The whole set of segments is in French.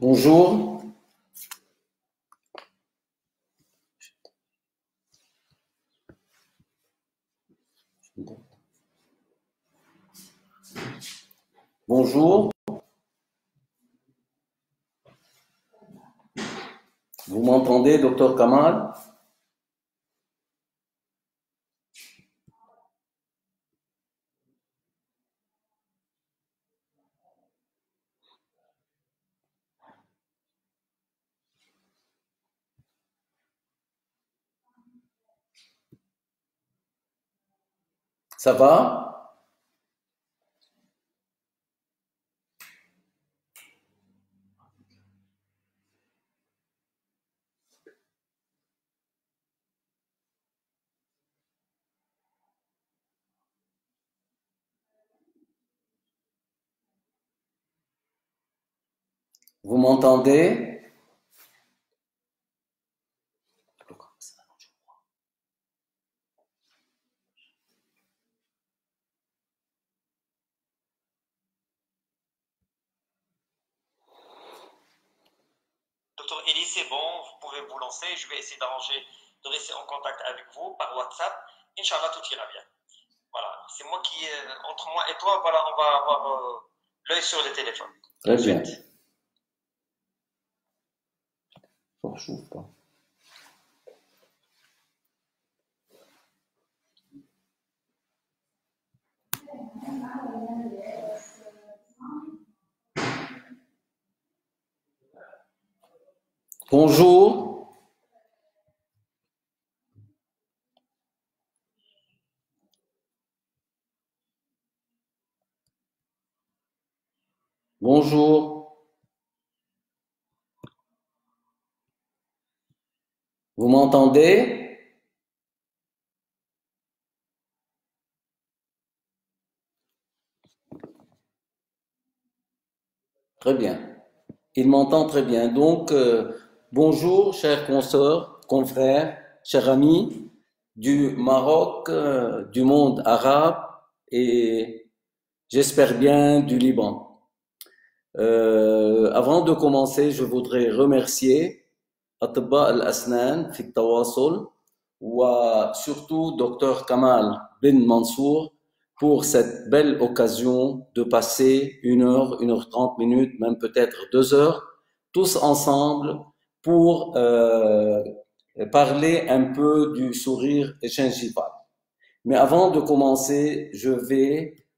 Bonjour. Bonjour. Vous m'entendez, docteur Kamal? Ça va? Vous m'entendez? Docteur Elie, c'est bon, vous pouvez vous lancer. Je vais essayer de rester en contact avec vous par WhatsApp. Inch'Allah, tout ira bien. Voilà, c'est moi qui, entre moi et toi, voilà, on va avoir l'œil sur le téléphone. Très bien. Oh, je n'ouvre pas. Bonjour. Bonjour. Vous m'entendez? Très bien. Il m'entend très bien. Donc, bonjour, chers consoeurs, confrères, chers amis du Maroc, du monde arabe et j'espère bien du Liban. Avant de commencer, je voudrais remercier أطباء الأسنان في التواصل وsurtout Dr Kamal Ben Mansour pour cette belle occasion de passer 1 heure, 1 heure 30 minutes, même peut-être 2 heures, tous ensemble pour parler un peu du sourire gingival. Mais avant de commencer,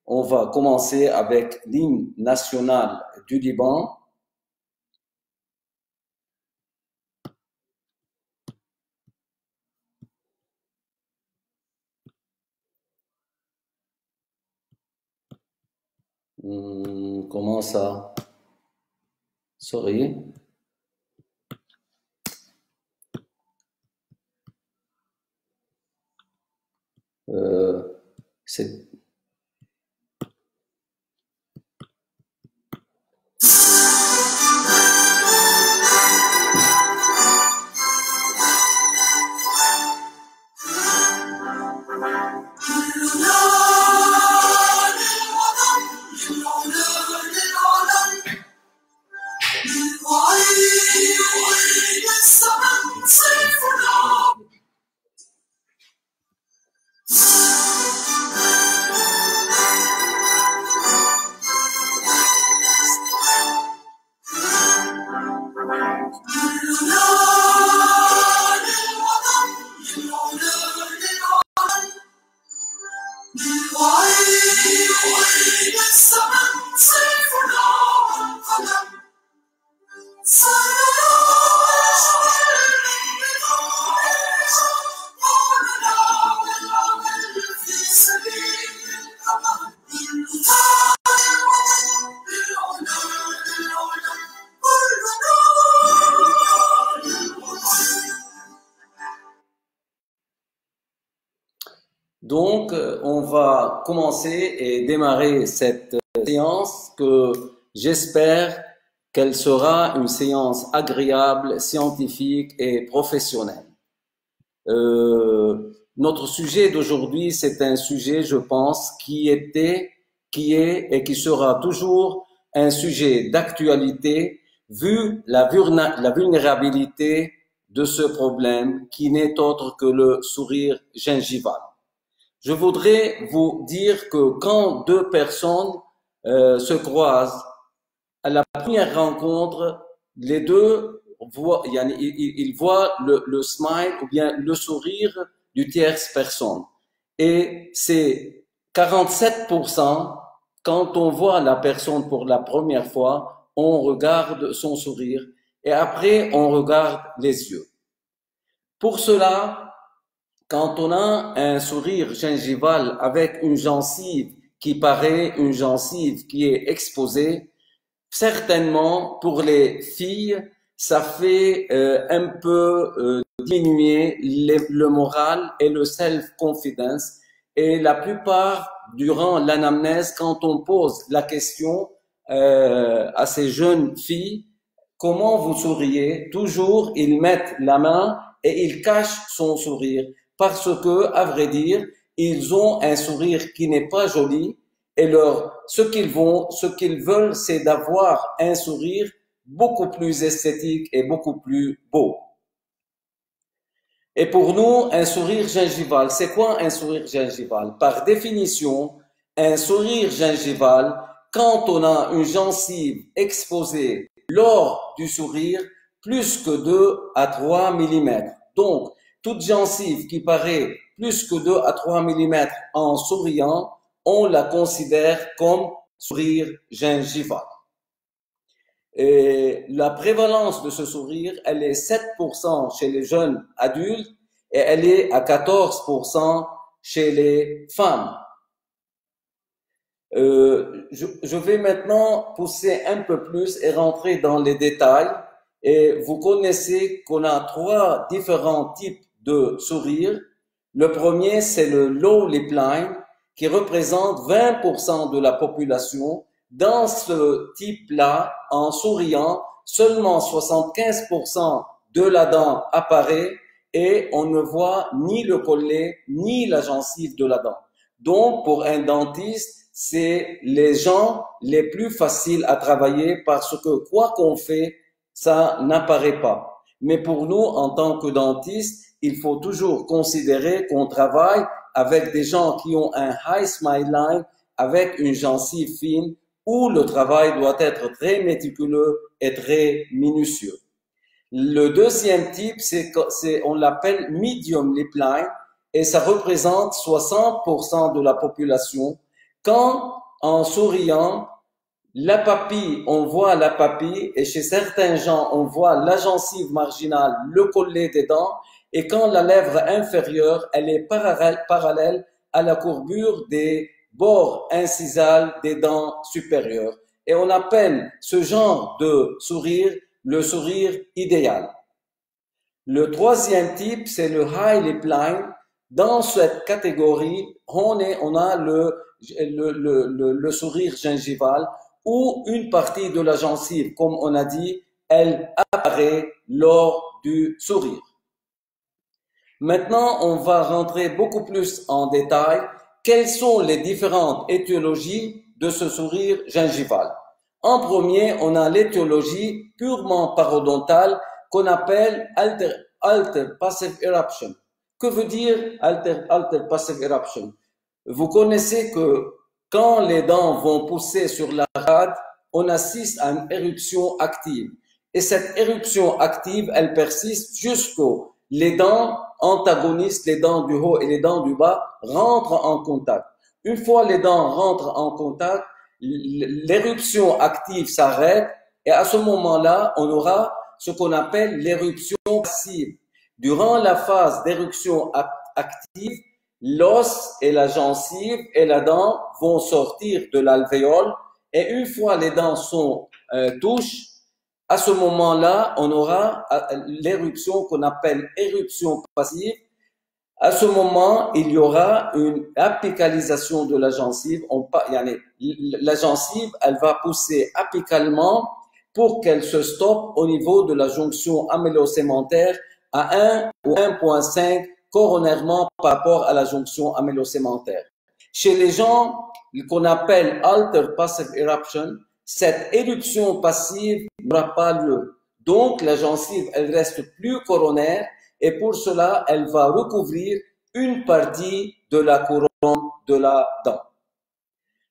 on va commencer avec l'hymne national du Liban. Comment ça? Sorry. C'est Donc, on va commencer et démarrer cette séance que j'espère qu'elle sera une séance agréable, scientifique et professionnelle. Notre sujet d'aujourd'hui, c'est un sujet, je pense, qui est et qui sera toujours un sujet d'actualité vu la vulnérabilité de ce problème qui n'est autre que le sourire gingival. Je voudrais vous dire que quand deux personnes se croisent, à la première rencontre, les deux voient, ils voient le smile ou bien le sourire du tierce personne. Et c'est 47% quand on voit la personne pour la première fois, on regarde son sourire et après on regarde les yeux. Pour cela, quand on a un sourire gingival avec une gencive qui paraît une gencive qui est exposée, certainement pour les filles, ça fait un peu diminuer le moral et le self-confidence. Et la plupart, durant l'anamnèse, quand on pose la question à ces jeunes filles, comment vous souriez? Toujours, ils mettent la main et ils cachent son sourire parce que, à vrai dire, ils ont un sourire qui n'est pas joli et ce qu'ils veulent, c'est d'avoir un sourire beaucoup plus esthétique et beaucoup plus beau. Et pour nous, un sourire gingival, c'est quoi un sourire gingival? Par définition, un sourire gingival, quand on a une gencive exposée lors du sourire, plus que 2 à 3 mm. Donc, toute gencive qui paraît plus que 2 à 3 mm en souriant, on la considère comme sourire gingival. Et la prévalence de ce sourire, elle est 7% chez les jeunes adultes et elle est à 14% chez les femmes. Je vais maintenant pousser un peu plus et rentrer dans les détails. Et vous connaissez qu'on a 3 différents types de sourires. Le premier, c'est le low lip line, qui représente 20% de la population. Dans ce type-là, en souriant, seulement 75% de la dent apparaît et on ne voit ni le collet ni la gencive de la dent. Donc, pour un dentiste, c'est les gens les plus faciles à travailler parce que quoi qu'on fait, ça n'apparaît pas. Mais pour nous, en tant que dentiste, il faut toujours considérer qu'on travaille avec des gens qui ont un high smile line, avec une gencive fine, où le travail doit être très méticuleux et très minutieux. Le deuxième type, on l'appelle medium lip line et ça représente 60% de la population. Quand, en souriant, la papille, on voit la papille et chez certains gens, on voit la gencive marginale, le collet des dents et quand la lèvre inférieure, elle est parallèle à la courbure des bords incisales des dents supérieures. Et on appelle ce genre de sourire le sourire idéal. Le troisième type, c'est le high lip line. Dans cette catégorie, on a le sourire gingival où une partie de la gencive, comme on a dit, elle apparaît lors du sourire. Maintenant, on va rentrer beaucoup plus en détail. Quelles sont les différentes étiologies de ce sourire gingival? En premier, on a l'étiologie purement parodontale qu'on appelle alter passive eruption. Que veut dire alter passive eruption? Vous connaissez que quand les dents vont pousser sur l'arcade, on assiste à une éruption active. Et cette éruption active, elle persiste jusqu'aux les dents antagonistes, les dents du haut et les dents du bas, rentrent en contact. Une fois les dents rentrent en contact, l'éruption active s'arrête et à ce moment-là, on aura ce qu'on appelle l'éruption passive. Durant la phase d'éruption active, l'os et la gencive et la dent vont sortir de l'alvéole et une fois les dents sont touchées, à ce moment-là, on aura l'éruption qu'on appelle éruption passive. À ce moment, il y aura une apicalisation de la gencive. La gencive, elle va pousser apicalement pour qu'elle se stoppe au niveau de la jonction amylocémentaire à 1 ou 1,5 coronairement par rapport à la jonction amylocémentaire. Chez les gens qu'on appelle alter passive eruption, cette éruption passive n'aura pas lieu. Donc, la gencive, elle reste plus coronaire et pour cela, elle va recouvrir une partie de la couronne de la dent.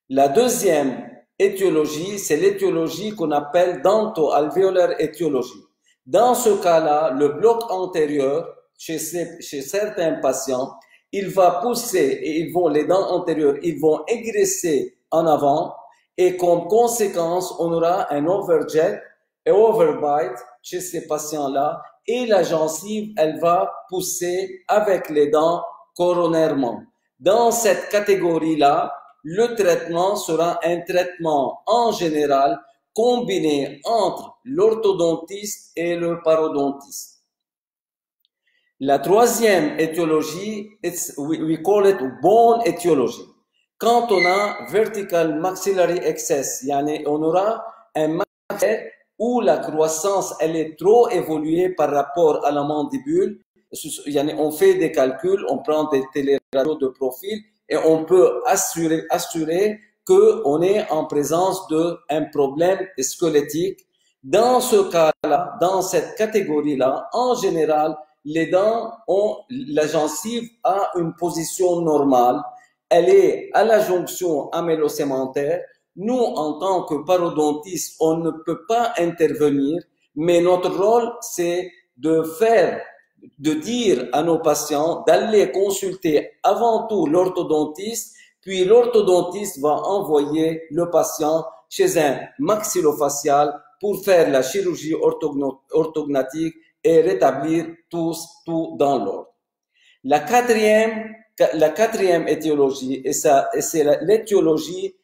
La deuxième étiologie, c'est l'étiologie qu'on appelle dento-alvéolaire étiologie. Dans ce cas-là, le bloc antérieur, chez certains patients, il va pousser et les dents antérieures, ils vont égresser en avant et comme conséquence, on aura un overjet et overbite chez ces patients-là et la gencive, elle va pousser avec les dents coronairement. Dans cette catégorie-là, le traitement sera un traitement en général combiné entre l'orthodontiste et le parodontiste. La troisième étiologie, we call it bone etiology. Quand on a vertical maxillary excess, on aura un maxillaire où la croissance elle est trop évoluée par rapport à la mandibule. On fait des calculs, on prend des téléradios de profil et on peut assurer qu'on est en présence d'un problème squelettique. Dans ce cas-là, dans cette catégorie-là, en général, les dents la gencive a une position normale. Elle est à la jonction amélo-sémentaire. Nous, en tant que parodontistes, on ne peut pas intervenir, mais notre rôle, c'est de dire à nos patients d'aller consulter avant tout l'orthodontiste, puis l'orthodontiste va envoyer le patient chez un maxillofacial pour faire la chirurgie orthognatique et rétablir tout dans l'ordre. La quatrième étiologie, et c'est l'étiologie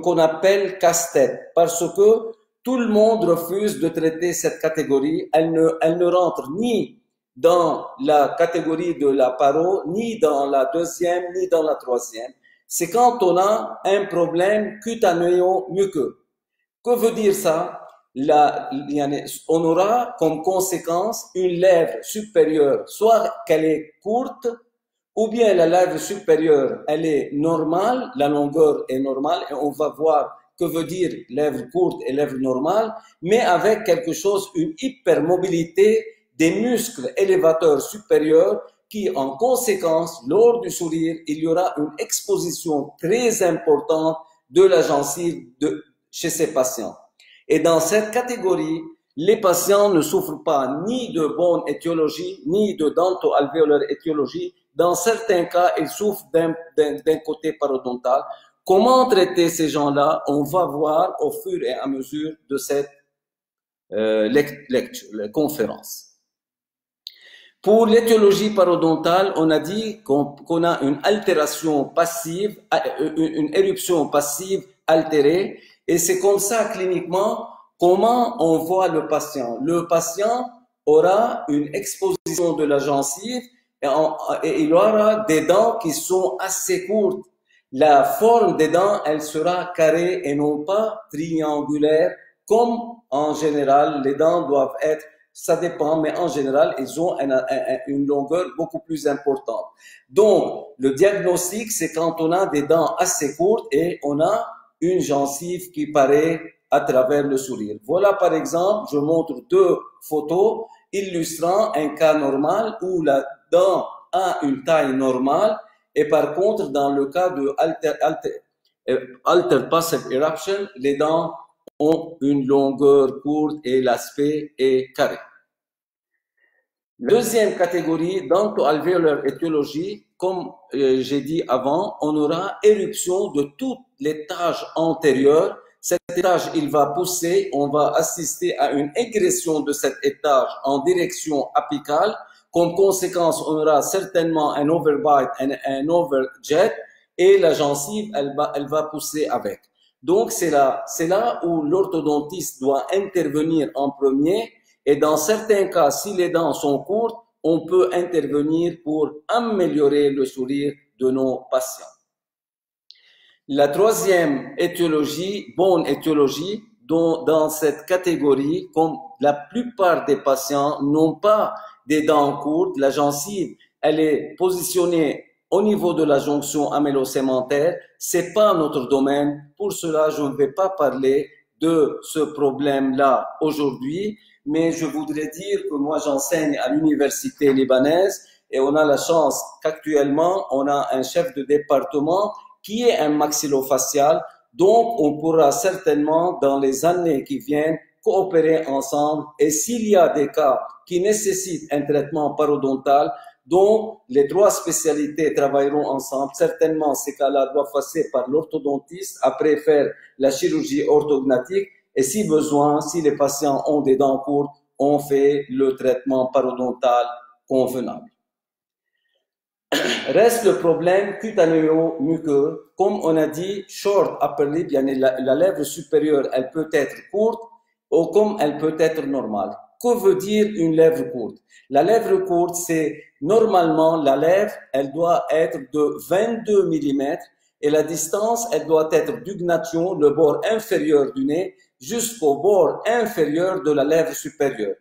qu'on appelle casse-tête, parce que tout le monde refuse de traiter cette catégorie. Elle ne rentre ni dans la catégorie de la paro, ni dans la deuxième, ni dans la troisième. C'est quand on a un problème cutanéo-muqueux. Que veut dire ça? On aura comme conséquence une lèvre supérieure, soit qu'elle est courte, ou bien la lèvre supérieure, elle est normale, la longueur est normale, et on va voir que veut dire lèvre courte et lèvre normale, mais avec quelque chose, une hypermobilité des muscles élévateurs supérieurs qui, en conséquence, lors du sourire, il y aura une exposition très importante de la gencive chez ces patients. Et dans cette catégorie, les patients ne souffrent pas ni de bone étiologie, ni de dento-alvéolaire étiologie. Dans certains cas, ils souffrent d'un côté parodontal. Comment traiter ces gens-là? On va voir au fur et à mesure de cette conférence. Pour l'étiologie parodontale, on a dit qu'on a une altération passive, une éruption passive altérée, et c'est comme ça cliniquement comment on voit le patient. Le patient aura une exposition de la gencive et il aura des dents qui sont assez courtes. La forme des dents, elle sera carrée et non pas triangulaire, comme en général les dents doivent être. Ça dépend, mais en général, ils ont une longueur beaucoup plus importante. Donc, le diagnostic, c'est quand on a des dents assez courtes et on a une gencive qui paraît à travers le sourire. Voilà, par exemple, je montre deux photos illustrant un cas normal où la dent a une taille normale et par contre, dans le cas de alter passive eruption, les dents ont une longueur courte et l'aspect est carré. Deuxième catégorie, dento-alvéolaire étiologie, comme j'ai dit avant, on aura éruption de tout l'étage antérieur. Cet étage, il va pousser, on va assister à une égression de cet étage en direction apicale. Comme conséquence, on aura certainement un overbite, un overjet, et la gencive, elle va pousser avec. Donc, c'est là où l'orthodontiste doit intervenir en premier. Et dans certains cas, si les dents sont courtes, on peut intervenir pour améliorer le sourire de nos patients. La troisième étiologie, bone étiologie, dans cette catégorie, comme la plupart des patients n'ont pas des dents courtes, la gencive, elle est positionnée au niveau de la jonction amélo-sémentaire. C'est pas notre domaine. Pour cela, je ne vais pas parler de ce problème-là aujourd'hui, mais je voudrais dire que moi j'enseigne à l'université libanaise et on a la chance qu'actuellement on a un chef de département qui est un maxillofacial, donc on pourra certainement dans les années qui viennent coopérer ensemble et s'il y a des cas qui nécessitent un traitement parodontal, donc les trois spécialités travailleront ensemble. Certainement, ces cas-là doivent passer par l'orthodontiste, après faire la chirurgie orthodontique et si besoin, si les patients ont des dents courtes, on fait le traitement parodontal convenable. Reste le problème cutanéo-muqueux. Comme on a dit, short upper lip, la lèvre supérieure, elle peut être courte ou comme elle peut être normale. Que veut dire une lèvre courte? La lèvre courte, c'est normalement la lèvre, elle doit être de 22 mm et la distance, elle doit être du gnation, le bord inférieur du nez, jusqu'au bord inférieur de la lèvre supérieure.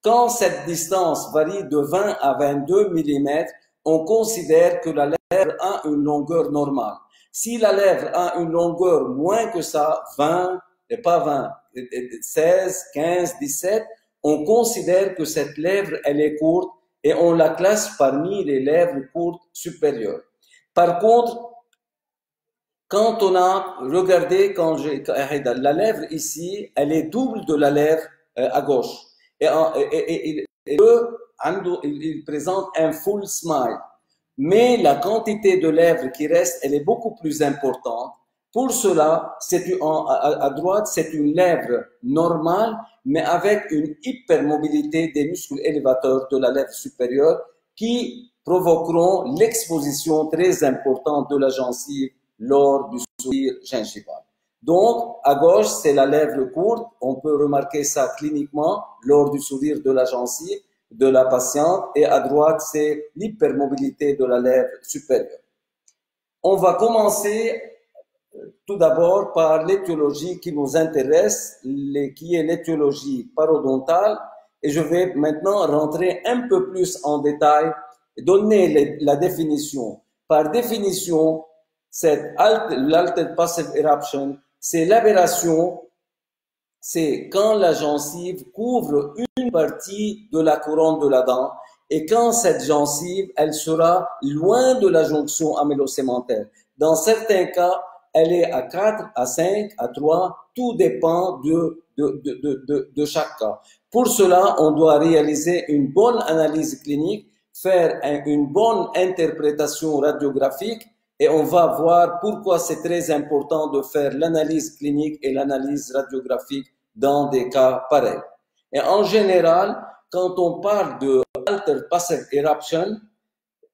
Quand cette distance varie de 20 à 22 mm, on considère que la lèvre a une longueur normale. Si la lèvre a une longueur moins que ça, 20, et pas 20, 16, 15, 17, on considère que cette lèvre, elle est courte et on la classe parmi les lèvres courtes supérieures. Par contre, quand on a regardé, la lèvre ici, elle est double de la lèvre à gauche. Et il présente un full smile. Mais la quantité de lèvres qui reste, elle est beaucoup plus importante. Pour cela, à droite, c'est une lèvre normale, mais avec une hypermobilité des muscles élévateurs de la lèvre supérieure qui provoqueront l'exposition très importante de la gencive lors du sourire gingival. Donc, à gauche, c'est la lèvre courte. On peut remarquer ça cliniquement lors du sourire de la gencive de la patiente. Et à droite, c'est l'hypermobilité de la lèvre supérieure. On va commencer tout d'abord par l'étiologie qui nous intéresse, qui est l'étiologie parodontale. Et je vais maintenant rentrer un peu plus en détail et donner la définition. Par définition, l'altered passive eruption, c'est l'aberration, c'est quand la gencive couvre une partie de la couronne de la dent et quand cette gencive, elle sera loin de la jonction amylocémentaire. Dans certains cas, elle est à 4, à 5, à 3, tout dépend de chaque cas. Pour cela, on doit réaliser une bonne analyse clinique, faire une bonne interprétation radiographique et on va voir pourquoi c'est très important de faire l'analyse clinique et l'analyse radiographique dans des cas pareils. Et en général, quand on parle de altered passive eruption,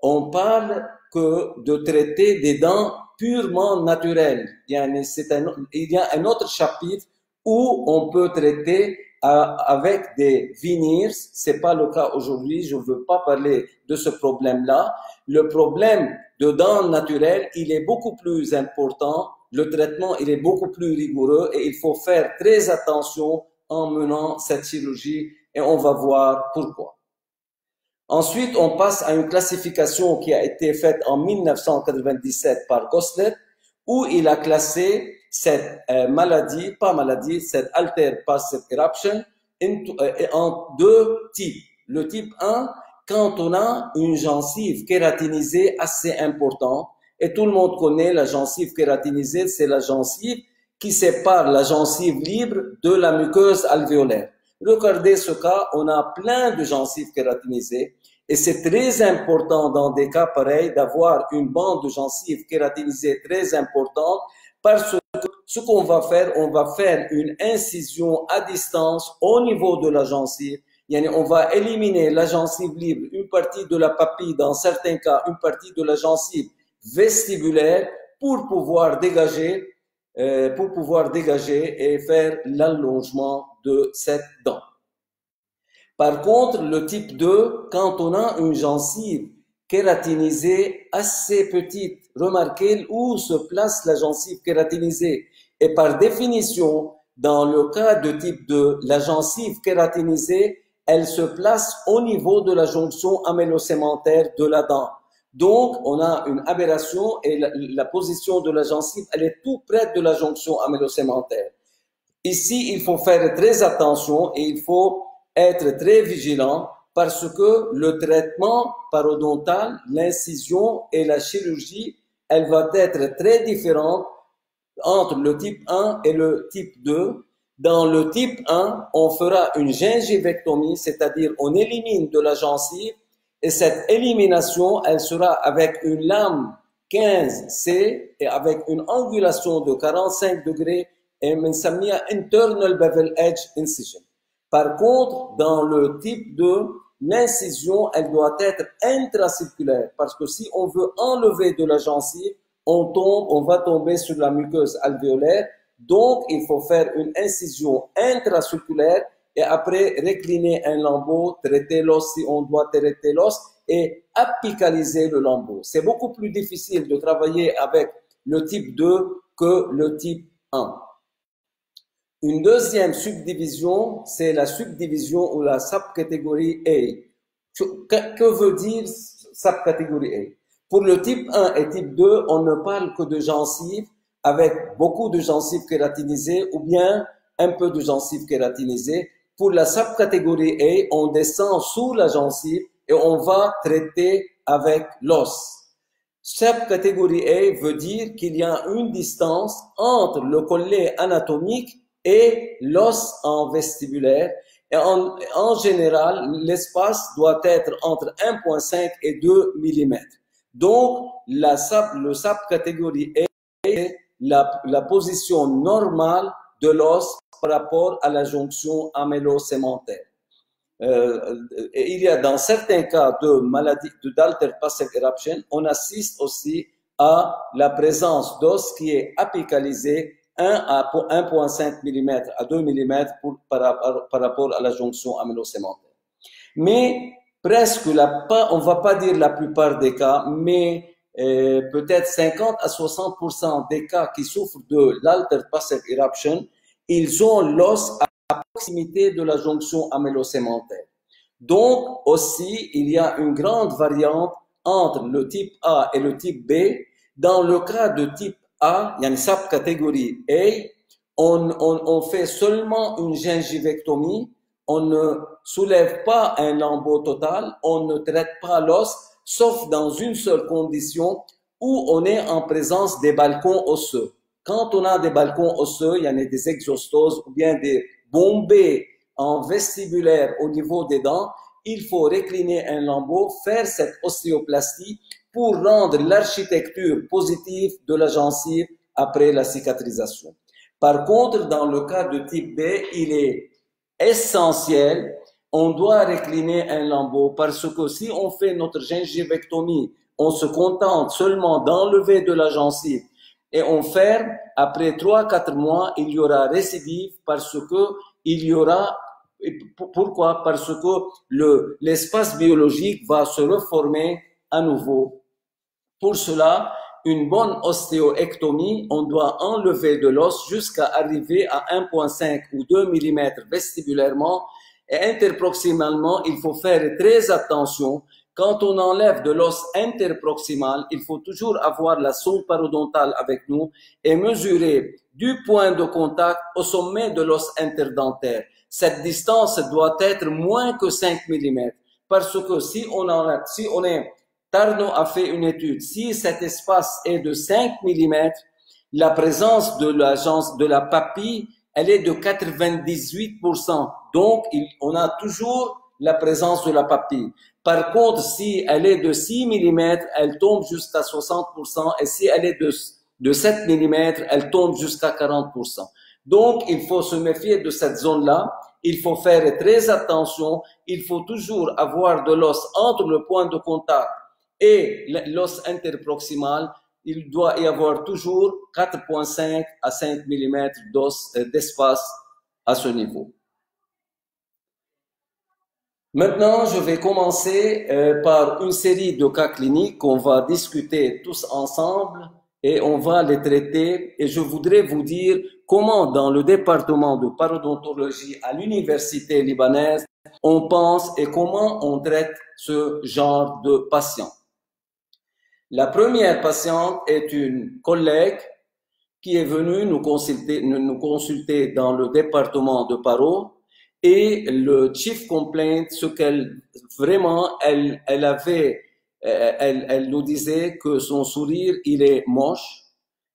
on parle que de traiter des dents purement naturelles. Il y a un autre chapitre où on peut traiter avec des veneers. C'est pas le cas aujourd'hui. Je veux pas parler de ce problème-là. Le problème de dents naturelles, il est beaucoup plus important. Le traitement, il est beaucoup plus rigoureux et il faut faire très attention en menant cette chirurgie et on va voir pourquoi. Ensuite, on passe à une classification qui a été faite en 1997 par Goslet, où il a classé cette cette altered passive eruption en deux types. Le type 1, quand on a une gencive kératinisée assez importante, et tout le monde connaît la gencive kératinisée, c'est la gencive qui sépare la gencive libre de la muqueuse alvéolaire. Regardez ce cas, on a plein de gencives kératinisées et c'est très important dans des cas pareils d'avoir une bande de gencives kératinisée très importante parce que ce qu'on va faire, on va faire une incision à distance au niveau de la gencive. On va éliminer la gencive libre, une partie de la papille, dans certains cas, une partie de la gencive vestibulaire pour pouvoir dégager et faire l'allongement de cette dent. Par contre, le type 2, quand on a une gencive kératinisée assez petite, remarquez où se place la gencive kératinisée. Et par définition, dans le cas de type 2, la gencive kératinisée, elle se place au niveau de la jonction amylocémentaire de la dent. Donc, on a une aberration et la position de la gencive, elle est tout près de la jonction amylocémentaire. Ici, il faut faire très attention et il faut être très vigilant parce que le traitement parodontal, l'incision et la chirurgie, elle va être très différente entre le type 1 et le type 2. Dans le type 1, on fera une gingivectomie, c'est-à-dire on élimine de la gencive et cette élimination, elle sera avec une lame 15C et avec une angulation de 45 degrés et بنسميها internal bevel edge incision. Par contre, dans le type 2, l'incision, elle doit être intracirculaire parce que si on veut enlever de la gencive, on va tomber sur la muqueuse alvéolaire. Donc, il faut faire une incision intracirculaire et après récliner un lambeau, traiter l'os si on doit traiter l'os et apicaliser le lambeau. C'est beaucoup plus difficile de travailler avec le type 2 que le type 1. Une deuxième subdivision, c'est la subdivision ou la subcatégorie A. Que veut dire subcatégorie A? Pour le type 1 et type 2, on ne parle que de gencives avec beaucoup de gencives kératinisées ou bien un peu de gencives kératinisées. Pour la subcatégorie A, on descend sous la gencive et on va traiter avec l'os. Subcatégorie A veut dire qu'il y a une distance entre le collet anatomique et l'os en vestibulaire. Et en général, l'espace doit être entre 1,5 et 2 mm. Donc, le subcatégorie A est la position normale de l'os par rapport à la jonction amélo-sémentaire. Il y a dans certains cas de maladie d'alter-passage eruption, on assiste aussi à la présence d'os qui est apicalisé 1,5 mm à 2 mm par rapport à la jonction amélo-sémentaire. Mais presque, on ne va pas dire la plupart des cas, mais peut-être 50 à 60% des cas qui souffrent de l'alter-passage eruption, ils ont l'os à proximité de la jonction amélo-sémentaire. Donc, aussi, il y a une grande variante entre le type A et le type B. Dans le cas de type A, il y a une subcatégorie A, on fait seulement une gingivectomie, on ne soulève pas un lambeau total, on ne traite pas l'os, sauf dans une seule condition où on est en présence des balcons osseux. Quand on a des balcons osseux, il y en a des exostoses ou bien des bombées en vestibulaire au niveau des dents, il faut récliner un lambeau, faire cette ostéoplastie pour rendre l'architecture positive de la gencive après la cicatrisation. Par contre, dans le cas de type B, il est essentiel, on doit récliner un lambeau parce que si on fait notre gingivectomie, on se contente seulement d'enlever de la gencive et on ferme, après 3-4 mois, il y aura récidive parce que il y aura, pourquoi? Parce que l'espace biologique va se reformer à nouveau. Pour cela, une bonne ostéoectomie, on doit enlever de l'os jusqu'à arriver à 1,5 ou 2 mm vestibulairement et interproximalement, il faut faire très attention. Quand on enlève de l'os interproximal, il faut toujours avoir la sonde parodontale avec nous et mesurer du point de contact au sommet de l'os interdentaire. Cette distance doit être moins que 5 mm parce que si on est Tarno a fait une étude. Si cet espace est de 5 mm, la présence de la papille, elle est de 98%. Donc, on a toujours la présence de la papille. Par contre, si elle est de 6 mm, elle tombe jusqu'à 60%. Et si elle est de 7 mm, elle tombe jusqu'à 40%. Donc, il faut se méfier de cette zone-là. Il faut faire très attention. Il faut toujours avoir de l'os entre le point de contact et l'os interproximal, il doit y avoir toujours 4,5 à 5 mm d'espace à ce niveau. Maintenant, je vais commencer par une série de cas cliniques qu'on va discuter tous ensemble et on va les traiter. Et je voudrais vous dire comment dans le département de parodontologie à l'université libanaise, on pense et comment on traite ce genre de patients. La première patiente est une collègue qui est venue nous consulter dans le département de Paro, et le chief complaint, ce qu'elle vraiment, elle nous disait que son sourire, il est moche,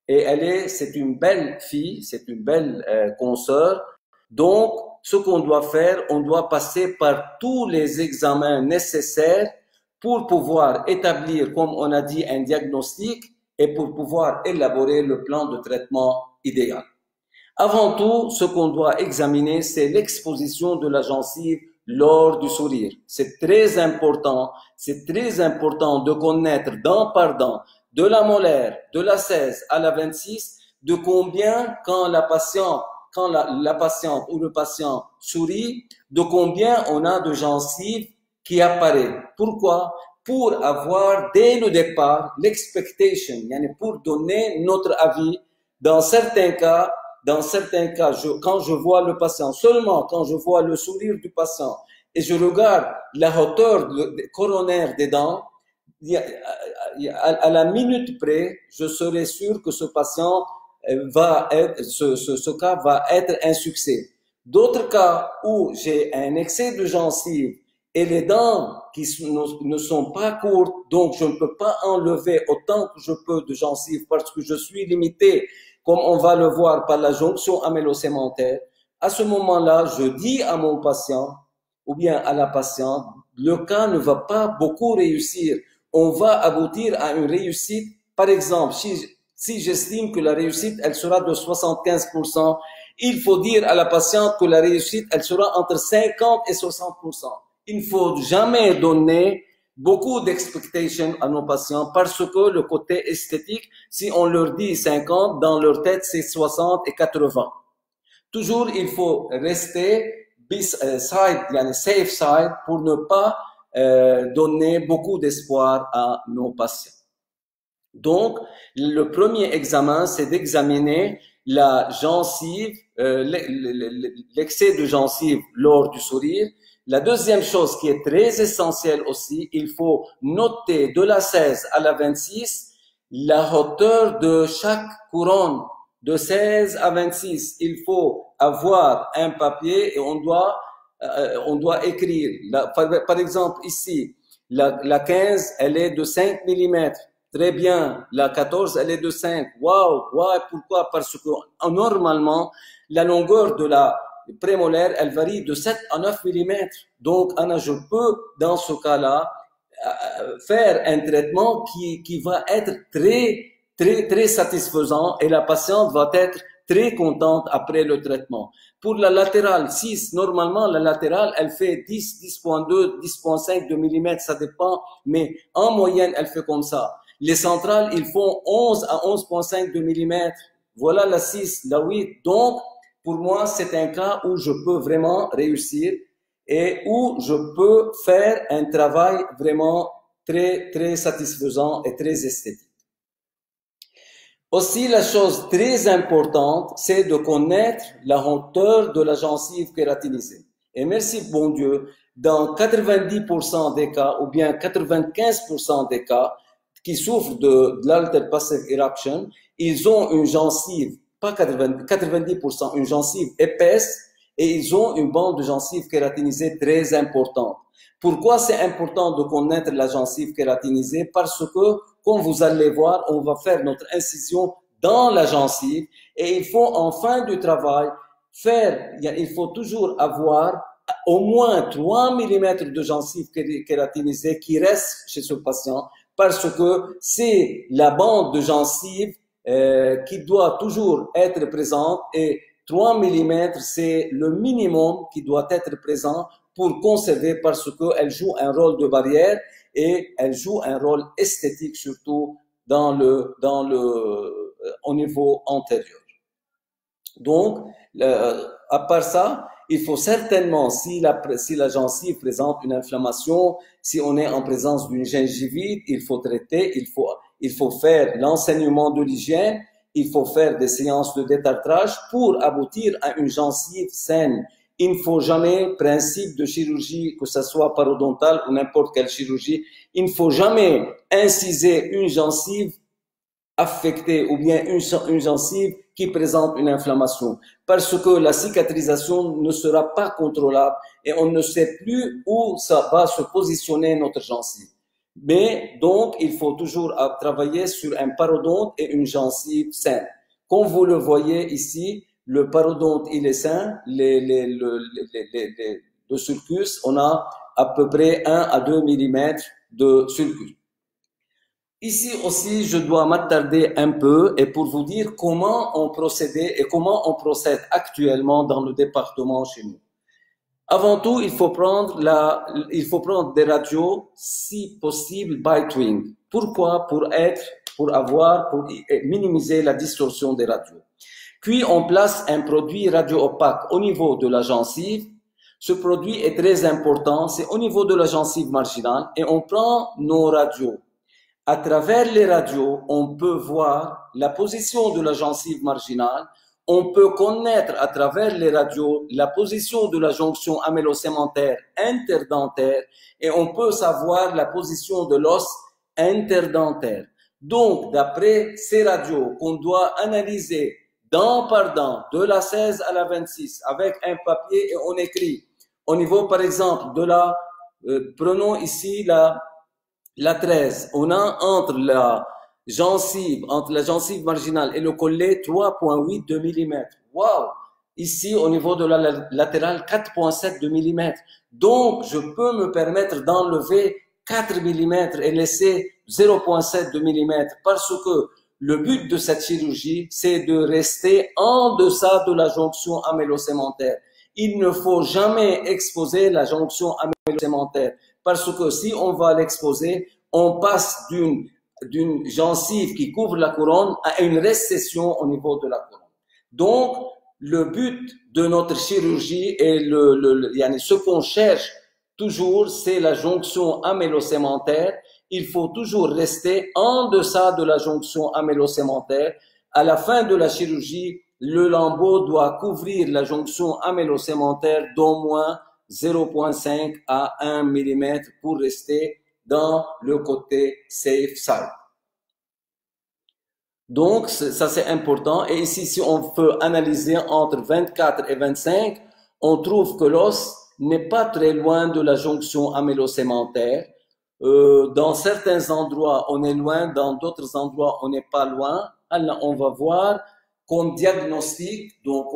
et c'est une belle fille, c'est une belle consoeur. Donc, ce qu'on doit faire, on doit passer par tous les examens nécessaires pour pouvoir établir, comme on a dit, un diagnostic et pour pouvoir élaborer le plan de traitement idéal. Avant tout, ce qu'on doit examiner, c'est l'exposition de la gencive lors du sourire. C'est très important de connaître dent par dent, de la molaire, de la 16 à la 26, de combien quand la patiente ou le patient sourit, de combien on a de gencives qui apparaît. Pourquoi? Pour avoir dès le départ l'expectation, pour donner notre avis. Dans certains cas, quand je vois le patient, seulement quand je vois le sourire du patient et je regarde la hauteur coronaire des dents, à la minute près, je serai sûr que ce patient ce cas va être un succès. D'autres cas où j'ai un excès de gencives et les dents qui ne sont pas courtes, donc je ne peux pas enlever autant que je peux de gencives parce que je suis limité, comme on va le voir par la jonction amylocémentaire. À ce moment-là, je dis à mon patient ou bien à la patiente, le cas ne va pas beaucoup réussir. On va aboutir à une réussite. Par exemple, si j'estime que la réussite, elle sera de 75%, il faut dire à la patiente que la réussite, elle sera entre 50 et 60%. Il ne faut jamais donner beaucoup d'expectations à nos patients parce que le côté esthétique, si on leur dit 50, dans leur tête, c'est 60 et 80. Toujours, il faut rester safe side pour ne pas donner beaucoup d'espoir à nos patients. Donc, le premier examen, c'est d'examiner la gencive, l'excès de gencive lors du sourire. La deuxième chose qui est très essentielle aussi, il faut noter de la 16 à la 26 la hauteur de chaque couronne. De 16 à 26, il faut avoir un papier et on doit écrire. Par exemple, ici, la 15, elle est de 5 mm. Très bien. La 14, elle est de 5. Wow. Pourquoi? Parce que normalement, la longueur de la prémolaire, elle varie de 7 à 9 mm. Donc, je peux, dans ce cas-là, faire un traitement qui va être très satisfaisant et la patiente va être très contente après le traitement. Pour la latérale 6, normalement, la latérale, elle fait 10, 10.2, 10.5 de mm, ça dépend, mais en moyenne, elle fait comme ça. Les centrales, ils font 11 à 11.5 de mm. Voilà la 6, la 8. Donc, pour moi, c'est un cas où je peux vraiment réussir et où je peux faire un travail vraiment très satisfaisant et très esthétique. Aussi, la chose très importante, c'est de connaître la hauteur de la gencive kératinisée. Et merci, bon Dieu, dans 90% des cas, ou bien 95% des cas, qui souffrent de l'alter passive eruption, ils ont une gencive, pas 90%, une gencive épaisse, et ils ont une bande de gencive kératinisée très importante. Pourquoi c'est important de connaître la gencive kératinisée? Parce que, comme vous allez voir, on va faire notre incision dans la gencive et il faut en fin du travail il faut toujours avoir au moins 3 mm de gencive kératinisée qui reste chez ce patient parce que c'est la bande de gencive qui doit toujours être présente et 3 mm, c'est le minimum qui doit être présent pour conserver parce qu'elle joue un rôle de barrière et elle joue un rôle esthétique surtout au niveau antérieur. Donc, à part ça, il faut certainement, si la gencive présente une inflammation, si on est en présence d'une gingivite, il faut traiter, il faut faire l'enseignement de l'hygiène, il faut faire des séances de détartrage pour aboutir à une gencive saine. Il ne faut jamais, principe de chirurgie, que ce soit parodontale ou n'importe quelle chirurgie, il ne faut jamais inciser une gencive affectée ou bien une gencive qui présente une inflammation. Parce que la cicatrisation ne sera pas contrôlable et on ne sait plus où ça va se positionner notre gencive. Mais donc, il faut toujours travailler sur un parodonte et une gencive saine. Comme vous le voyez ici, le parodonte, il est sain. Le sulcus, on a à peu près 1 à 2 mm de sulcus. Ici aussi, je dois m'attarder un peu et pour vous dire comment on procédait et comment on procède actuellement dans le département chez nous. Avant tout, il faut prendre des radios, si possible, bite-wing. Pourquoi? Pour minimiser la distorsion des radios. Puis, on place un produit radio-opaque au niveau de la gencive. Ce produit est très important, c'est au niveau de la gencive marginale et on prend nos radios. À travers les radios, on peut voir la position de la gencive marginale. On peut connaître à travers les radios la position de la jonction amylocémentaire interdentaire et on peut savoir la position de l'os interdentaire. Donc, d'après ces radios qu'on doit analyser dent par dent, de la 16 à la 26, avec un papier et on écrit au niveau, par exemple, prenons ici la 13, on a entre la gencive marginale et le collet 3,8 de mm. Wow! Ici, au niveau de la latérale, 4,7 de mm. Donc, je peux me permettre d'enlever 4 mm et laisser 0,7 de mm parce que le but de cette chirurgie, c'est de rester en deçà de la jonction amylocémentaire. Il ne faut jamais exposer la jonction amylocémentaire parce que si on va l'exposer, on passe d'une gencive qui couvre la couronne à une récession au niveau de la couronne. Donc, le but de notre chirurgie et ce qu'on cherche toujours, c'est la jonction amylocémentaire. Il faut toujours rester en deçà de la jonction amylocémentaire. À la fin de la chirurgie, le lambeau doit couvrir la jonction amylocémentaire d'au moins 0,5 à 1 mm pour rester dans le côté safe side. Donc, ça c'est important. Et ici, si on peut analyser entre 24 et 25, on trouve que l'os n'est pas très loin de la jonction amylocémentaire. Dans certains endroits, on est loin. Dans d'autres endroits, on n'est pas loin. Alors, on va voir comme diagnostic. Donc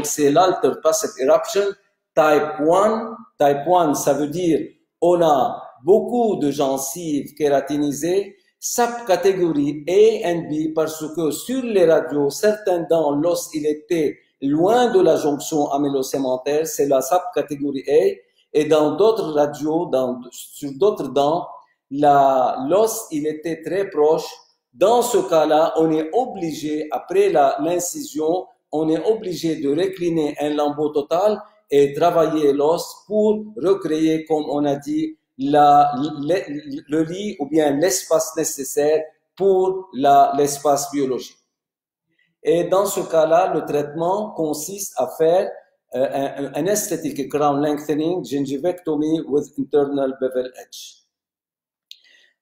c'est l'alter passage eruption type 1. Type 1, ça veut dire on a beaucoup de gencives kératinisées, subcatégorie A et B, parce que sur les radios, certains dents, l'os, il était loin de la jonction amylocémentaire, c'est la subcatégorie A, et dans d'autres radios, sur d'autres dents, l'os, il était très proche. Dans ce cas-là, on est obligé, après l'incision, on est obligé de recliner un lambeau total et travailler l'os pour recréer, comme on a dit, le lit ou bien l'espace nécessaire pour l'espace biologique. Et dans ce cas-là, le traitement consiste à faire un aesthetic crown lengthening gingivectomy with internal bevel edge.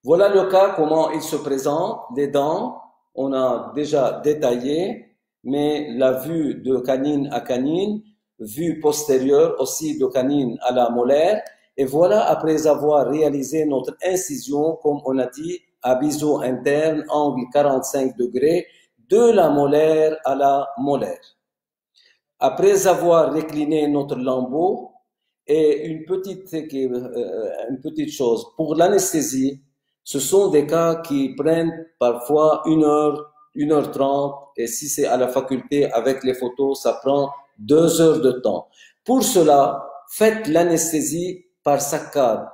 Voilà le cas, comment il se présente. Les dents, on a déjà détaillé, mais la vue de canine à canine, vue postérieure aussi de canine à la molaire. Et voilà, après avoir réalisé notre incision, comme on a dit, à biseau interne, angle 45 degrés, de la molaire à la molaire. Après avoir recliné notre lambeau, et une petite chose, pour l'anesthésie, ce sont des cas qui prennent parfois 1h30, et si c'est à la faculté avec les photos, ça prend 2 heures de temps. Pour cela, faites l'anesthésie par saccade.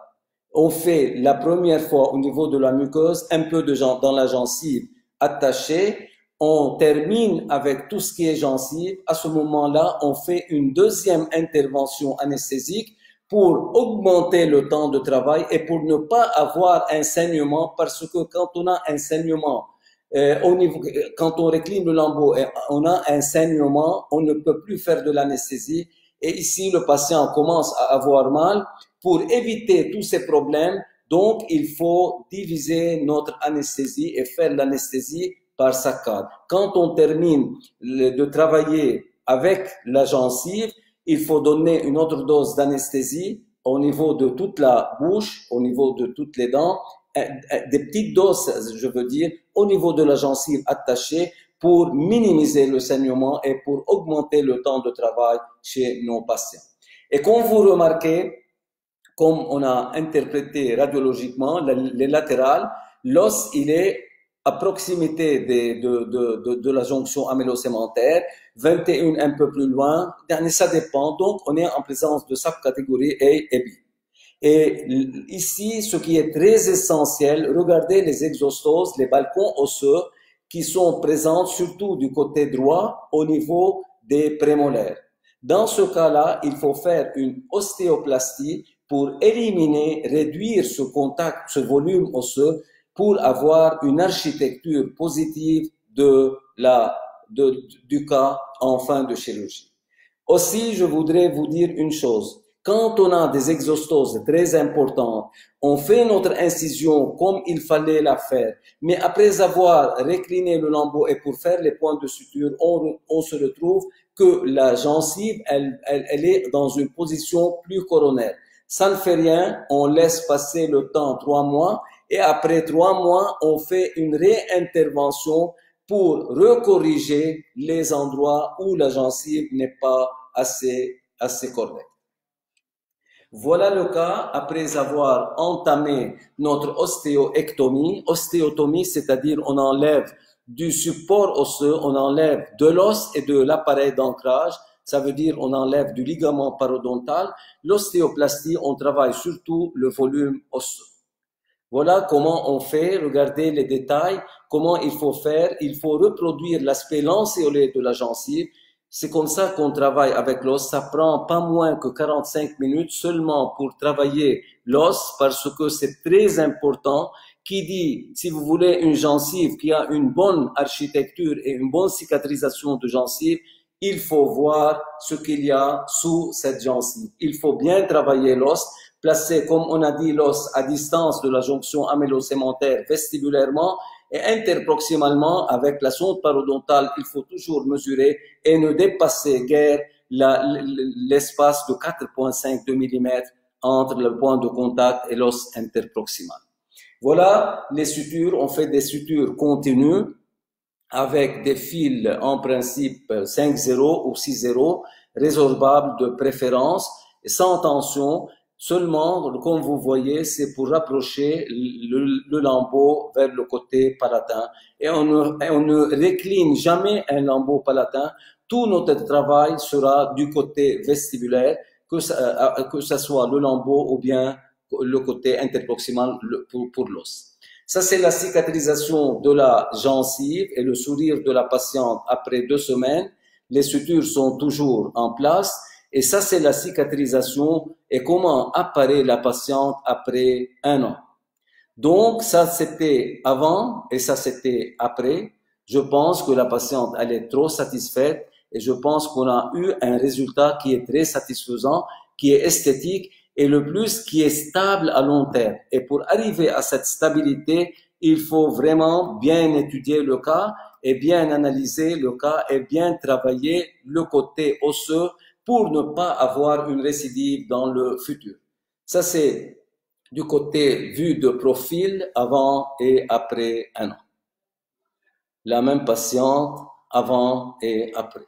On fait la première fois au niveau de la muqueuse, un peu dans la gencive attachée. On termine avec tout ce qui est gencive. À ce moment-là, on fait une deuxième intervention anesthésique pour augmenter le temps de travail et pour ne pas avoir un saignement, parce que quand on a un saignement, quand on recline le lambeau et on a un saignement, on ne peut plus faire de l'anesthésie. Et ici, le patient commence à avoir mal. Pour éviter tous ces problèmes, Donc, il faut diviser notre anesthésie et faire l'anesthésie par saccade. Quand on termine de travailler avec la gencive, il faut donner une autre dose d'anesthésie au niveau de toute la bouche, au niveau de toutes les dents, des petites doses, je veux dire, au niveau de la gencive attachée pour minimiser le saignement et pour augmenter le temps de travail chez nos patients. Et comme vous remarquez, comme on a interprété radiologiquement, les latérales, l'os, il est à proximité de la jonction amylo-sémentaire, 21 un peu plus loin, ça dépend. Donc, on est en présence de subcatégorie A et B. Et ici, ce qui est très essentiel, regardez les exostoses, les balcons osseux qui sont présents surtout du côté droit au niveau des prémolaires. Dans ce cas-là, il faut faire une ostéoplastie pour éliminer, réduire ce contact, ce volume osseux pour avoir une architecture positive du cas en fin de chirurgie. Aussi, je voudrais vous dire une chose. Quand on a des exostoses très importantes, on fait notre incision comme il fallait la faire, mais après avoir récliné le lambeau et pour faire les points de suture, on se retrouve que la gencive, elle est dans une position plus coronaire. Ça ne fait rien, on laisse passer le temps 3 mois et après 3 mois, on fait une réintervention pour recorriger les endroits où la gencive n'est pas assez correcte. Voilà le cas après avoir entamé notre ostéoectomie. Ostéotomie, c'est-à-dire on enlève du support osseux, on enlève de l'os et de l'appareil d'ancrage. Ça veut dire on enlève du ligament parodontal. L'ostéoplastie, on travaille surtout le volume osseux. Voilà comment on fait, regardez les détails, comment il faut faire. Il faut reproduire l'aspect lancéolé de la gencive. C'est comme ça qu'on travaille avec l'os. Ça prend pas moins que 45 minutes seulement pour travailler l'os parce que c'est très important. Qui dit, si vous voulez une gencive qui a une bonne architecture et une bonne cicatrisation de gencive, il faut voir ce qu'il y a sous cette gencive. Il faut bien travailler l'os, placer, comme on a dit, l'os à distance de la jonction amylo-sémentaire vestibulairement et interproximalement avec la sonde parodontale. Il faut toujours mesurer et ne dépasser guère l'espace de 4,5 mm entre le point de contact et l'os interproximal. Voilà les sutures. On fait des sutures continues avec des fils en principe 5,0 ou 6,0 résorbables de préférence, sans tension. Seulement, comme vous voyez, c'est pour rapprocher le lambeau vers le côté palatin. Et on ne récline jamais un lambeau palatin. Tout notre travail sera du côté vestibulaire, que ça soit le lambeau ou bien le côté interproximal pour l'os. Ça, c'est la cicatrisation de la gencive et le sourire de la patiente après 2 semaines. Les sutures sont toujours en place. Et ça, c'est la cicatrisation et comment apparaît la patiente après 1 an. Donc, ça, c'était avant et ça, c'était après. Je pense que la patiente, elle est trop satisfaite et je pense qu'on a eu un résultat qui est très satisfaisant, qui est esthétique et le plus qui est stable à long terme. Et pour arriver à cette stabilité, il faut vraiment bien étudier le cas et bien analyser le cas et bien travailler le côté osseux pour ne pas avoir une récidive dans le futur. Ça, c'est du côté vue de profil avant et après 1 an. La même patiente avant et après.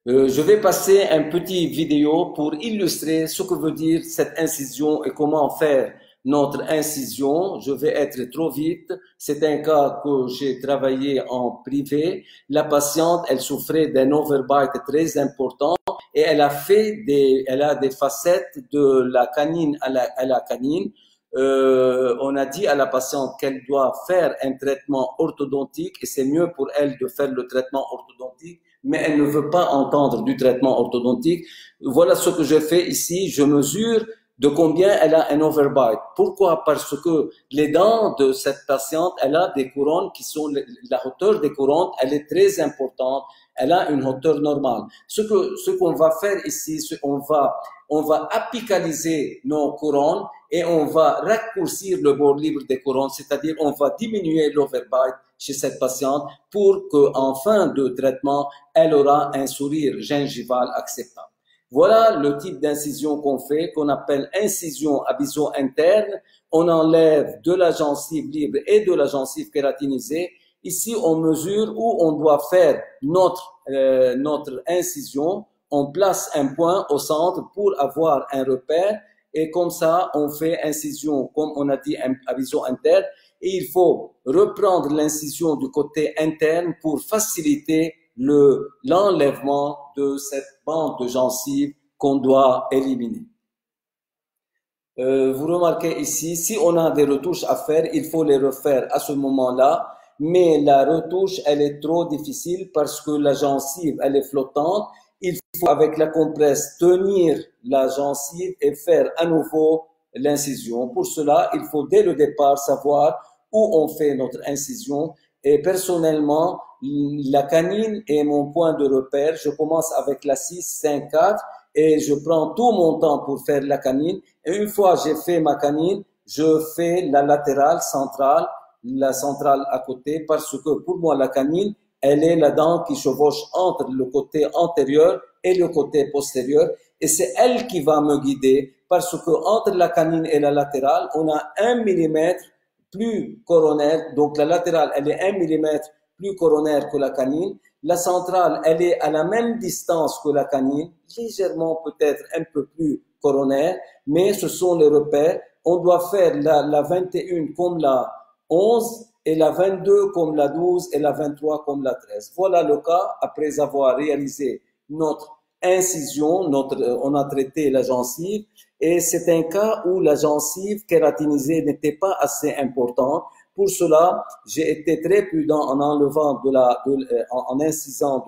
Je vais passer un petit vidéo pour illustrer ce que veut dire cette incision et comment faire notre incision. Je vais être trop vite. C'est un cas que j'ai travaillé en privé. La patiente, elle souffrait d'un overbite très important et elle a des facettes de la canine à la canine. On a dit à la patiente qu'elle doit faire un traitement orthodontique et c'est mieux pour elle de faire le traitement orthodontique, mais elle ne veut pas entendre du traitement orthodontique. Voilà ce que je fais ici. Je mesure de combien elle a un overbite. Pourquoi? Parce que les dents de cette patiente, elle a des couronnes qui sont, la hauteur des couronnes, elle est très importante. elle a une hauteur normale. Ce qu'on va faire ici, on va apicaliser nos couronnes et on va raccourcir le bord libre des couronnes, c'est-à-dire on va diminuer l'overbite chez cette patiente pour qu'en fin de traitement, elle aura un sourire gingival acceptable. Voilà le type d'incision qu'on fait, qu'on appelle incision abysso-interne. On enlève de la gencive libre et de la gencive kératinisée. Ici, on mesure où on doit faire notre incision. On place un point au centre pour avoir un repère. Et comme ça, on fait incision, comme on a dit, abysso-interne. Et il faut reprendre l'incision du côté interne pour faciliter l'enlèvement de cette bande de gencive qu'on doit éliminer. Vous remarquez ici, si on a des retouches à faire, il faut les refaire à ce moment-là, mais la retouche, elle est trop difficile parce que la gencive, elle est flottante. Il faut, avec la compresse, tenir la gencive et faire à nouveau l'incision. Pour cela, il faut dès le départ savoir où on fait notre incision. Et personnellement, la canine est mon point de repère. Je commence avec la 6, 5, 4 et je prends tout mon temps pour faire la canine. Et une fois j'ai fait ma canine, je fais la latérale centrale, la centrale à côté, parce que pour moi, la canine, elle est la dent qui chevauche entre le côté antérieur et le côté postérieur. Et c'est elle qui va me guider, parce que entre la canine et la latérale, on a 1 millimètre plus coronaire. Donc la latérale, elle est 1 millimètre plus coronaire que la canine. La centrale, elle est à la même distance que la canine, légèrement peut-être un peu plus coronaire, mais ce sont les repères. On doit faire la 21 comme la 11 et la 22 comme la 12 et la 23 comme la 13. Voilà le cas après avoir réalisé notre incision, on a traité la gencive et c'est un cas où la gencive kératinisée n'était pas assez importante. Pour cela, j'ai été très prudent en enlevant en incisant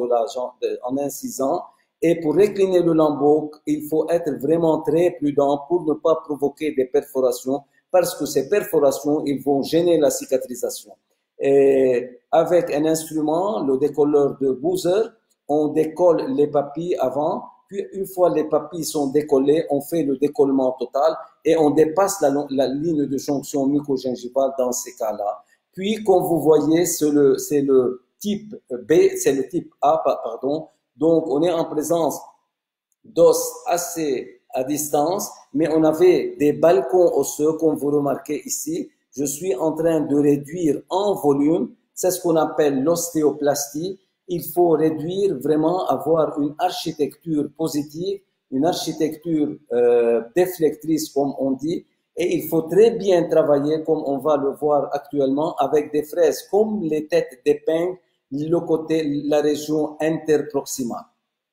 en incisant. Et pour récliner le lambeau, il faut être vraiment très prudent pour ne pas provoquer des perforations, parce que ces perforations, ils vont gêner la cicatrisation. Et avec un instrument, le décolleur de Boozer, on décolle les papilles avant, puis une fois les papilles sont décollées, on fait le décollement total et on dépasse la ligne de jonction mucogingivale dans ces cas-là. Puis, comme vous voyez, c'est le type B, c'est le type A, pardon. Donc, on est en présence d'os assez à distance, mais on avait des balcons osseux, comme vous remarquez ici. Je suis en train de réduire en volume. C'est ce qu'on appelle l'ostéoplastie. Il faut réduire vraiment, avoir une architecture positive, une architecture déflectrice, comme on dit. Et il faut très bien travailler, comme on va le voir actuellement, avec des fraises comme les têtes d'épingle, le côté, la région interproximale.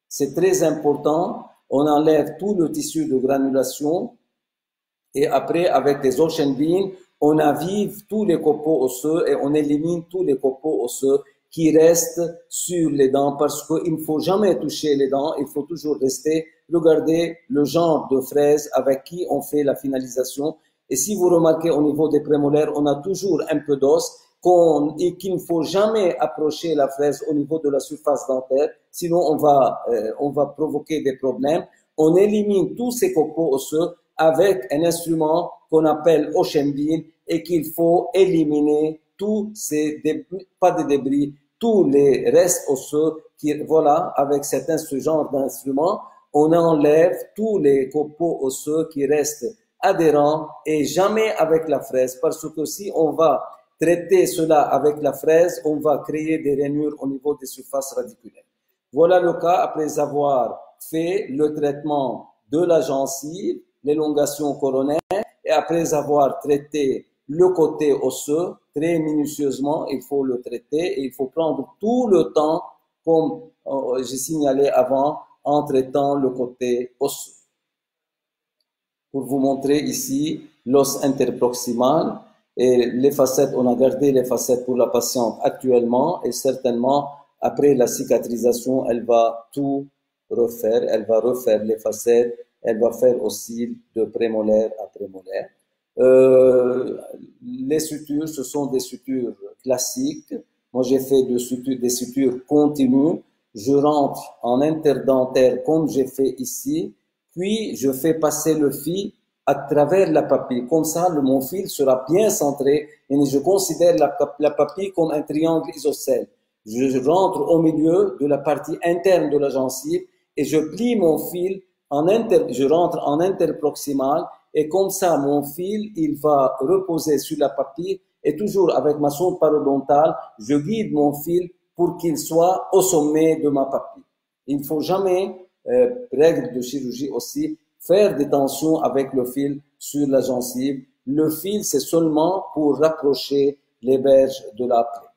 C'est très important. On enlève tout le tissu de granulation et après, avec des ocean beams, on avive tous les copeaux osseux et on élimine tous les copeaux osseux qui restent sur les dents parce qu'il ne faut jamais toucher les dents, il faut toujours rester. Regardez le genre de fraise avec qui on fait la finalisation. Et si vous remarquez au niveau des prémolaires, on a toujours un peu d'os et qu'il ne faut jamais approcher la fraise au niveau de la surface dentaire, sinon on va provoquer des problèmes. On élimine tous ces copeaux osseux avec un instrument qu'on appelle ocean beam et qu'il faut éliminer tous ces débris, pas de débris, tous les restes osseux voilà, avec ce genre d'instrument, on enlève tous les copeaux osseux qui restent adhérents et jamais avec la fraise parce que si on va traiter cela avec la fraise, on va créer des rainures au niveau des surfaces radiculaires. Voilà le cas après avoir fait le traitement de la gencive, l'élongation coronaire, et après avoir traité le côté osseux, très minutieusement, il faut le traiter et il faut prendre tout le temps, comme j'ai signalé avant, en traitant le côté osseux. Pour vous montrer ici l'os interproximal et les facettes, on a gardé les facettes pour la patiente actuellement et certainement après la cicatrisation, elle va tout refaire, elle va refaire les facettes, elle va faire aussi de prémolaire à prémolaire. Les sutures, ce sont des sutures classiques. Moi, j'ai fait des sutures continues. je rentre en interdentaire comme j'ai fait ici, puis je fais passer le fil à travers la papille. Comme ça, mon fil sera bien centré et je considère la papille comme un triangle isocèle. Je rentre au milieu de la partie interne de la gencive et je plie mon fil je rentre en interproximal et comme ça, mon fil, il va reposer sur la papille et toujours avec ma sonde parodontale, je guide mon fil pour qu'il soit au sommet de ma papille. Il ne faut jamais, règle de chirurgie aussi, faire des tensions avec le fil sur la gencive. Le fil, c'est seulement pour rapprocher les berges de la plaie.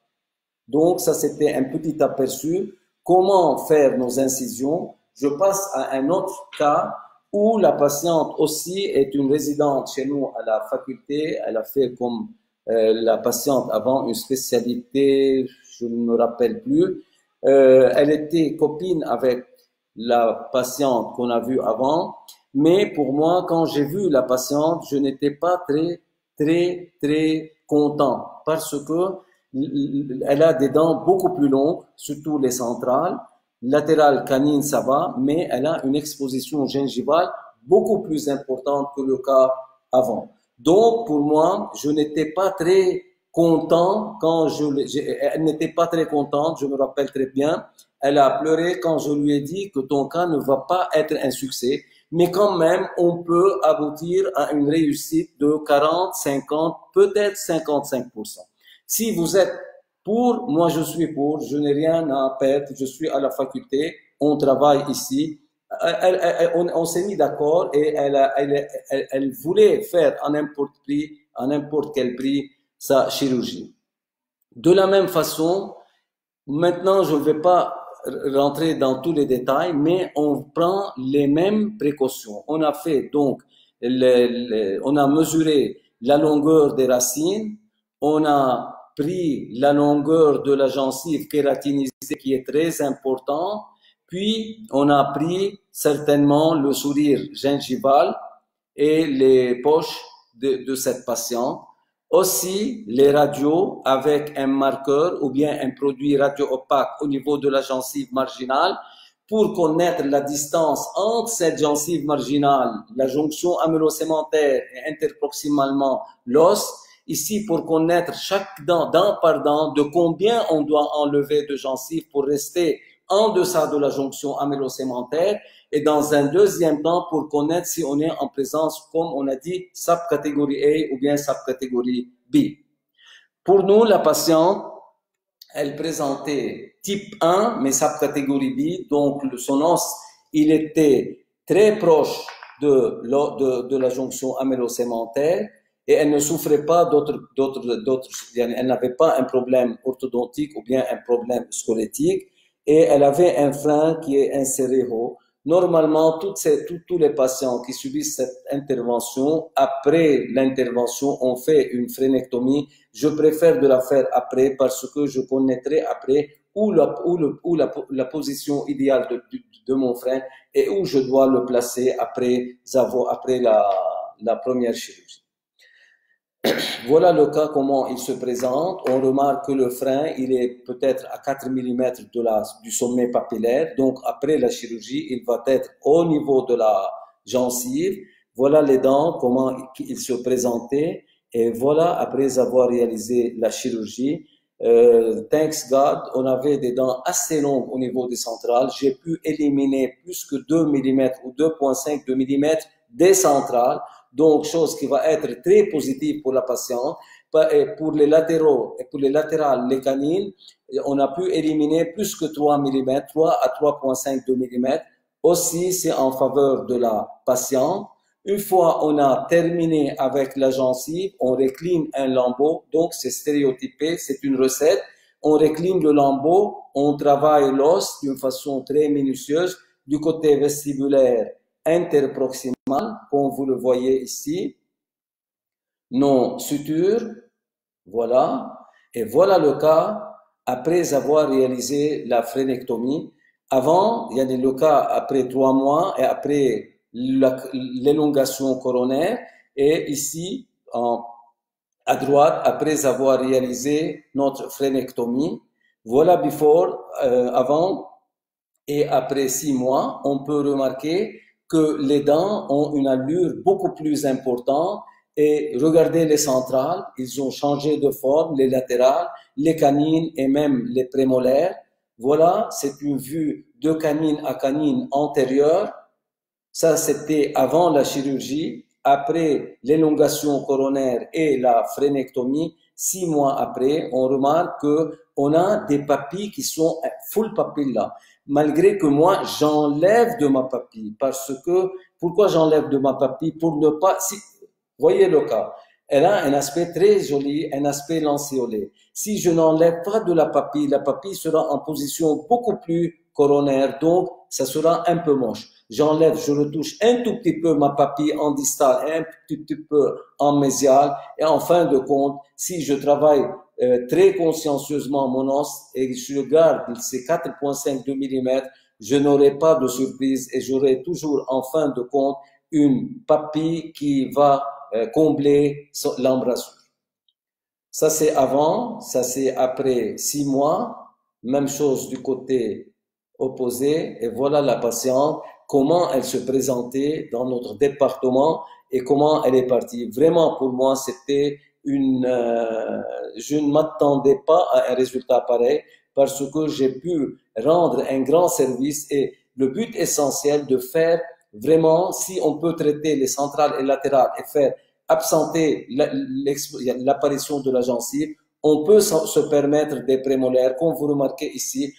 Donc, ça, c'était un petit aperçu. Comment faire nos incisions? Je passe à un autre cas où la patiente aussi est une résidente chez nous à la faculté. Elle a fait comme la patiente avant une spécialité, je ne me rappelle plus. Elle était copine avec la patiente qu'on a vue avant. Mais pour moi, quand j'ai vu la patiente, je n'étais pas très content parce que elle a des dents beaucoup plus longues, surtout les centrales. Latérales canines, ça va, mais elle a une exposition gingivale beaucoup plus importante que le cas avant. Donc, pour moi, je n'étais pas très content quand elle n'était pas très contente, je me rappelle très bien. Elle a pleuré quand je lui ai dit que ton cas ne va pas être un succès, mais quand même, on peut aboutir à une réussite de 40, 50, peut-être 55%. Si vous êtes pour, moi je suis pour, je n'ai rien à perdre, je suis à la faculté, on travaille ici. On s'est mis d'accord et elle voulait faire à n'importe quel prix, sa chirurgie. De la même façon, maintenant je ne vais pas rentrer dans tous les détails, mais on prend les mêmes précautions. On a fait donc, on a mesuré la longueur des racines, on a pris la longueur de la gencive kératinisée qui est très important, puis on a pris certainement le sourire gingival et les poches de cette patiente. Aussi, les radios avec un marqueur ou bien un produit radio-opaque au niveau de la gencive marginale pour connaître la distance entre cette gencive marginale, la jonction amylo-sémentaire et interproximalement l'os. Ici, pour connaître chaque dent par dent, de combien on doit enlever de gencives pour rester en deçà de la jonction amylo-sémentaire. Et dans un deuxième temps, pour connaître si on est en présence, comme on a dit, subcatégorie A ou bien subcatégorie B. Pour nous, la patiente, elle présentait type 1, mais subcatégorie B, donc son os, il était très proche de la jonction amylo-sémentaire et elle ne souffrait pas elle n'avait pas un problème orthodontique ou bien un problème squelettique et elle avait un frein qui est inséré haut. Normalement, tous les patients qui subissent cette intervention, après l'intervention, on fait une frénectomie. Je préfère de la faire après parce que je connaîtrai après où la position idéale de mon frein et où je dois le placer après la première chirurgie. Voilà le cas, comment il se présente. On remarque que le frein, il est peut-être à 4 mm du sommet papillaire. Donc, après la chirurgie, il va être au niveau de la gencive. Voilà les dents, comment ils se présentaient. Et voilà, après avoir réalisé la chirurgie, thanks God, on avait des dents assez longues au niveau des centrales. J'ai pu éliminer plus que 2 mm ou 2,5 mm des centrales. Donc, chose qui va être très positive pour la patiente. Et pour les latéraux et pour les latérales, les canines, on a pu éliminer plus que 3 mm, 3 à 3,5 mm. Aussi, c'est en faveur de la patiente. Une fois on a terminé avec la gencive, on récline un lambeau. Donc, c'est stéréotypé, c'est une recette. On récline le lambeau, on travaille l'os d'une façon très minutieuse du côté vestibulaire interproximal, comme vous le voyez ici, non suture, voilà, et voilà le cas après avoir réalisé la frénectomie. Avant, il y a le cas après 3 mois et après l'élongation coronaire, et ici, à droite, après avoir réalisé notre frénectomie. Voilà before, avant, et après 6 mois, on peut remarquer que les dents ont une allure beaucoup plus importante et regardez les centrales, ils ont changé de forme, les latérales, les canines et même les prémolaires. Voilà, c'est une vue de canine à canine antérieure. Ça, c'était avant la chirurgie. Après l'élongation coronaire et la frénectomie, 6 mois après, on remarque que on a des papilles qui sont full papilles là. Malgré que moi, j'enlève de ma papille parce que, pourquoi j'enlève de ma papille? Pour ne pas, si, voyez le cas. Elle a un aspect très joli, un aspect lancéolé. Si je n'enlève pas de la papille sera en position beaucoup plus coronaire, donc ça sera un peu moche. J'enlève, je retouche un tout petit peu ma papille en distal et un petit peu en mésial. Et en fin de compte, si je travaille très consciencieusement mon os et je garde ces 4,5 mm, je n'aurai pas de surprise et j'aurai toujours en fin de compte une papille qui va combler l'embrasure. Ça c'est avant, ça c'est après 6 mois. Même chose du côté opposé. Et voilà la patiente, comment elle se présentait dans notre département et comment elle est partie. Vraiment, pour moi, c'était je ne m'attendais pas à un résultat pareil parce que j'ai pu rendre un grand service et le but essentiel de faire vraiment, si on peut traiter les centrales et latérales et faire absenter l'apparition de la gencive, on peut se permettre des prémolaires, comme vous remarquez ici.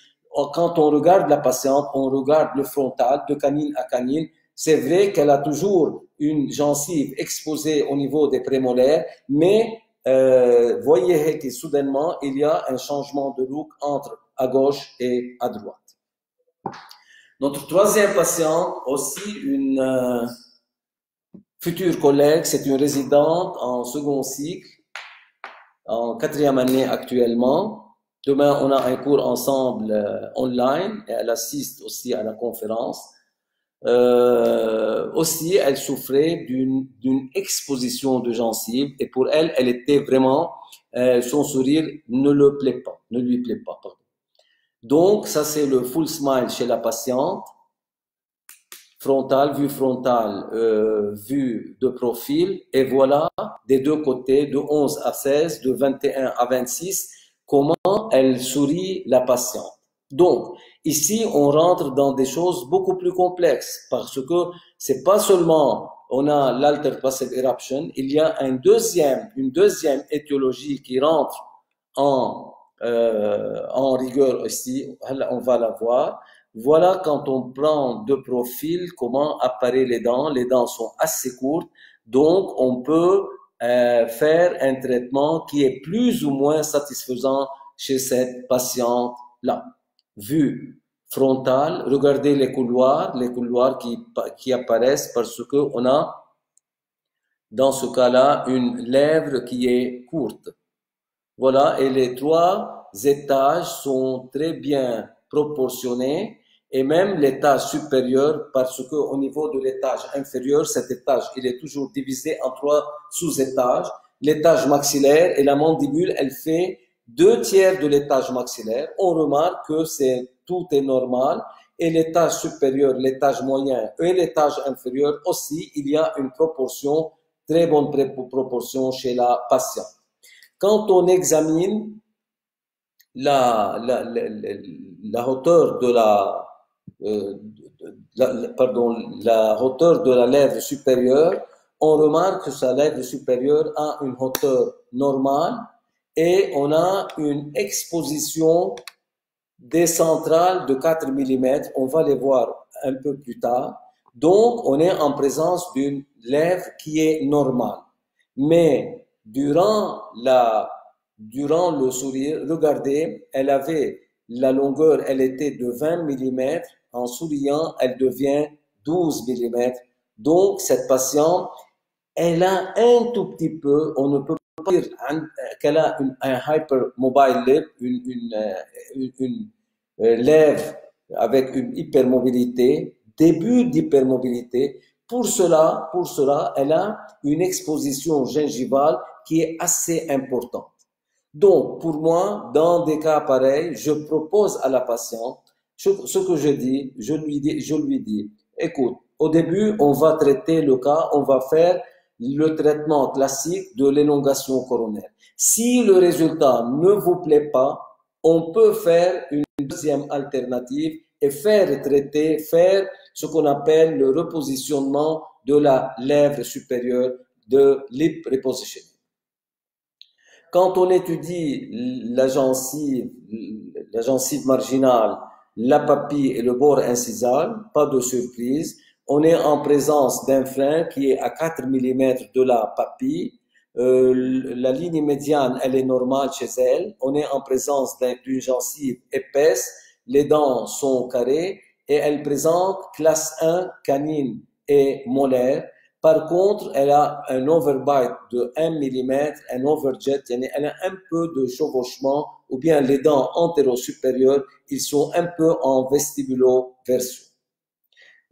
Quand on regarde la patiente, on regarde le frontal de canine à canine. C'est vrai qu'elle a toujours une gencive exposée au niveau des prémolaires, mais voyez que soudainement, il y a un changement de look entre à gauche et à droite. Notre troisième patiente, aussi une future collègue, c'est une résidente en second cycle, en 4e année actuellement. Demain, on a un cours ensemble online et elle assiste aussi à la conférence. Aussi, elle souffrait d'une exposition de gencives et pour elle, elle était vraiment, son sourire ne lui plaît pas. Pardon. Donc, ça c'est le full smile chez la patiente. Frontale, vue de profil, et voilà, des deux côtés, de 11 à 16, de 21 à 26, comment elle sourit la patiente. Donc, ici, on rentre dans des choses beaucoup plus complexes, parce que c'est pas seulement, on a l'alter passive eruption, il y a une deuxième étiologie qui rentre en rigueur aussi, on va la voir. Voilà quand on prend de profil comment apparaissent les dents. Les dents sont assez courtes, donc on peut faire un traitement qui est plus ou moins satisfaisant chez cette patiente-là. Vue frontale, regardez les couloirs qui apparaissent parce que on a dans ce cas-là une lèvre qui est courte. Voilà, et les 3 étages sont très bien proportionnés. Et même l'étage supérieur, parce que au niveau de l'étage inférieur, cet étage, il est toujours divisé en 3 sous-étages. L'étage maxillaire et la mandibule, elle fait 2/3 de l'étage maxillaire. On remarque que tout est normal. Et l'étage supérieur, l'étage moyen et l'étage inférieur aussi, il y a une proportion, très bonne proportion chez la patiente. Quand on examine la hauteur de la hauteur de la lèvre supérieure, on remarque que sa lèvre supérieure a une hauteur normale et on a une exposition des centrales de 4 mm. On va les voir un peu plus tard. Donc, on est en présence d'une lèvre qui est normale. Mais durant le sourire, regardez, elle avait la longueur, elle était de 20 mm. En souriant, elle devient 12 mm. Donc, cette patiente, elle a un tout petit peu, on ne peut pas dire qu'elle a un hypermobile lip, une lèvre avec une hypermobilité, début d'hypermobilité. Pour cela, elle a une exposition gingivale qui est assez importante. Donc, pour moi, dans des cas pareils, je propose à la patiente, Ce que je lui dis, écoute, au début, on va traiter le cas, on va faire le traitement classique de l'élongation coronaire. Si le résultat ne vous plaît pas, on peut faire une deuxième alternative et faire ce qu'on appelle le repositionnement de la lèvre supérieure, de lip repositioning. Quand on étudie la gencive marginale, la papille et le bord incisal, pas de surprise, on est en présence d'un frein qui est à 4 mm de la papille. La ligne médiane, elle est normale chez elle. On est en présence d'une gencive épaisse. Les dents sont carrées et elle présente classe 1 canine et molaire. Par contre, elle a un overbite de 1 mm, un overjet, elle a un peu de chevauchement, ou bien les dents antéro-supérieures, ils sont un peu en vestibulo-version.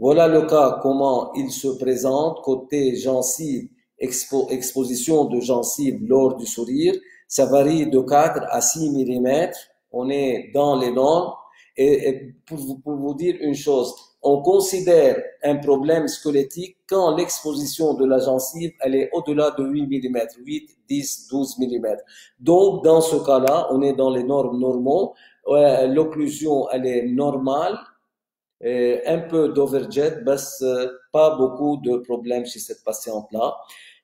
Voilà le cas, comment il se présente côté gencive, exposition de gencive lors du sourire. Ça varie de 4 à 6 mm. On est dans les normes. Et pour vous dire une chose, on considère un problème squelettique quand l'exposition de la gencive, elle est au-delà de 8 mm, 8, 10, 12 mm. Donc, dans ce cas-là, on est dans les normes normaux. L'occlusion, elle est normale. Un peu d'overjet, mais pas beaucoup de problèmes chez cette patiente-là.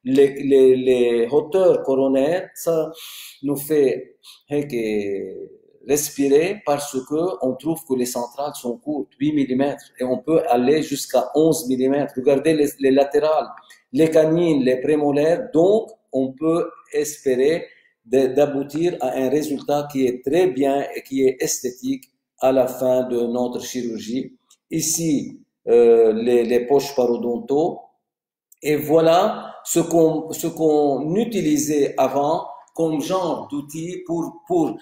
Les hauteurs coronaires, ça nous fait respirer parce que on trouve que les centrales sont courtes, 8 mm, et on peut aller jusqu'à 11 mm. Regardez les latérales, les canines, les prémolaires, donc on peut espérer d'aboutir à un résultat qui est très bien et qui est esthétique à la fin de notre chirurgie. Ici, les poches parodontaux. Et voilà ce qu'on utilisait avant comme genre d'outil pour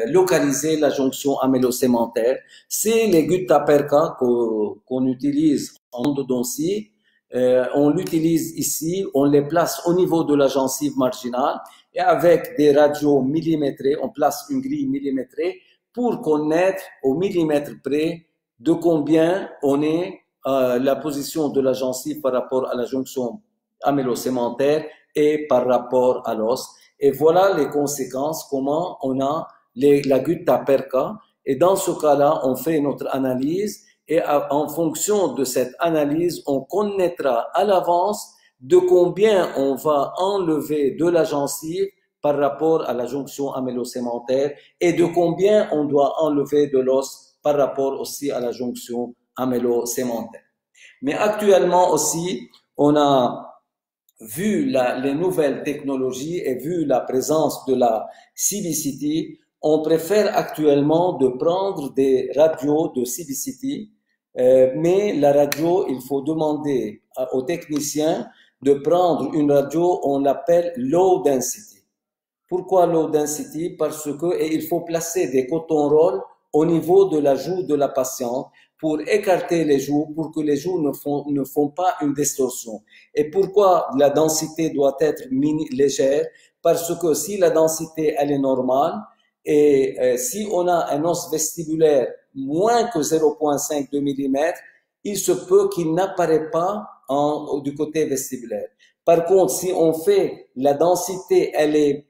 localiser la jonction amylo-sémentaire. C'est les gutta-perca qu'on utilise en endodontie. On l'utilise ici, on les place au niveau de la gencive marginale et avec des radios millimétrées, on place une grille millimétrée pour connaître au millimètre près de combien on est la position de la gencive par rapport à la jonction amylo-sémentaire et par rapport à l'os. Et voilà les conséquences, comment on a la gutta-perca. Et dans ce cas-là, on fait notre analyse et en fonction de cette analyse, on connaîtra à l'avance de combien on va enlever de la gencive par rapport à la jonction amylo-sémentaire et de combien on doit enlever de l'os par rapport aussi à la jonction amylo-sémentaire. Mais actuellement aussi, on a vu les nouvelles technologies et vu la présence de la CBCT, on préfère actuellement de prendre des radios de CBCT, mais la radio, il faut demander aux techniciens de prendre une radio, on l'appelle low density. Pourquoi low density? Parce que il faut placer des coton rolls au niveau de la joue de la patiente pour écarter les joues, pour que les joues ne font pas une distorsion. Et pourquoi la densité doit être légère? Parce que si la densité elle est normale et si on a un os vestibulaire moins que 0,5 mm, il se peut qu'il n'apparaît pas du côté vestibulaire. Par contre, si on fait la densité, elle est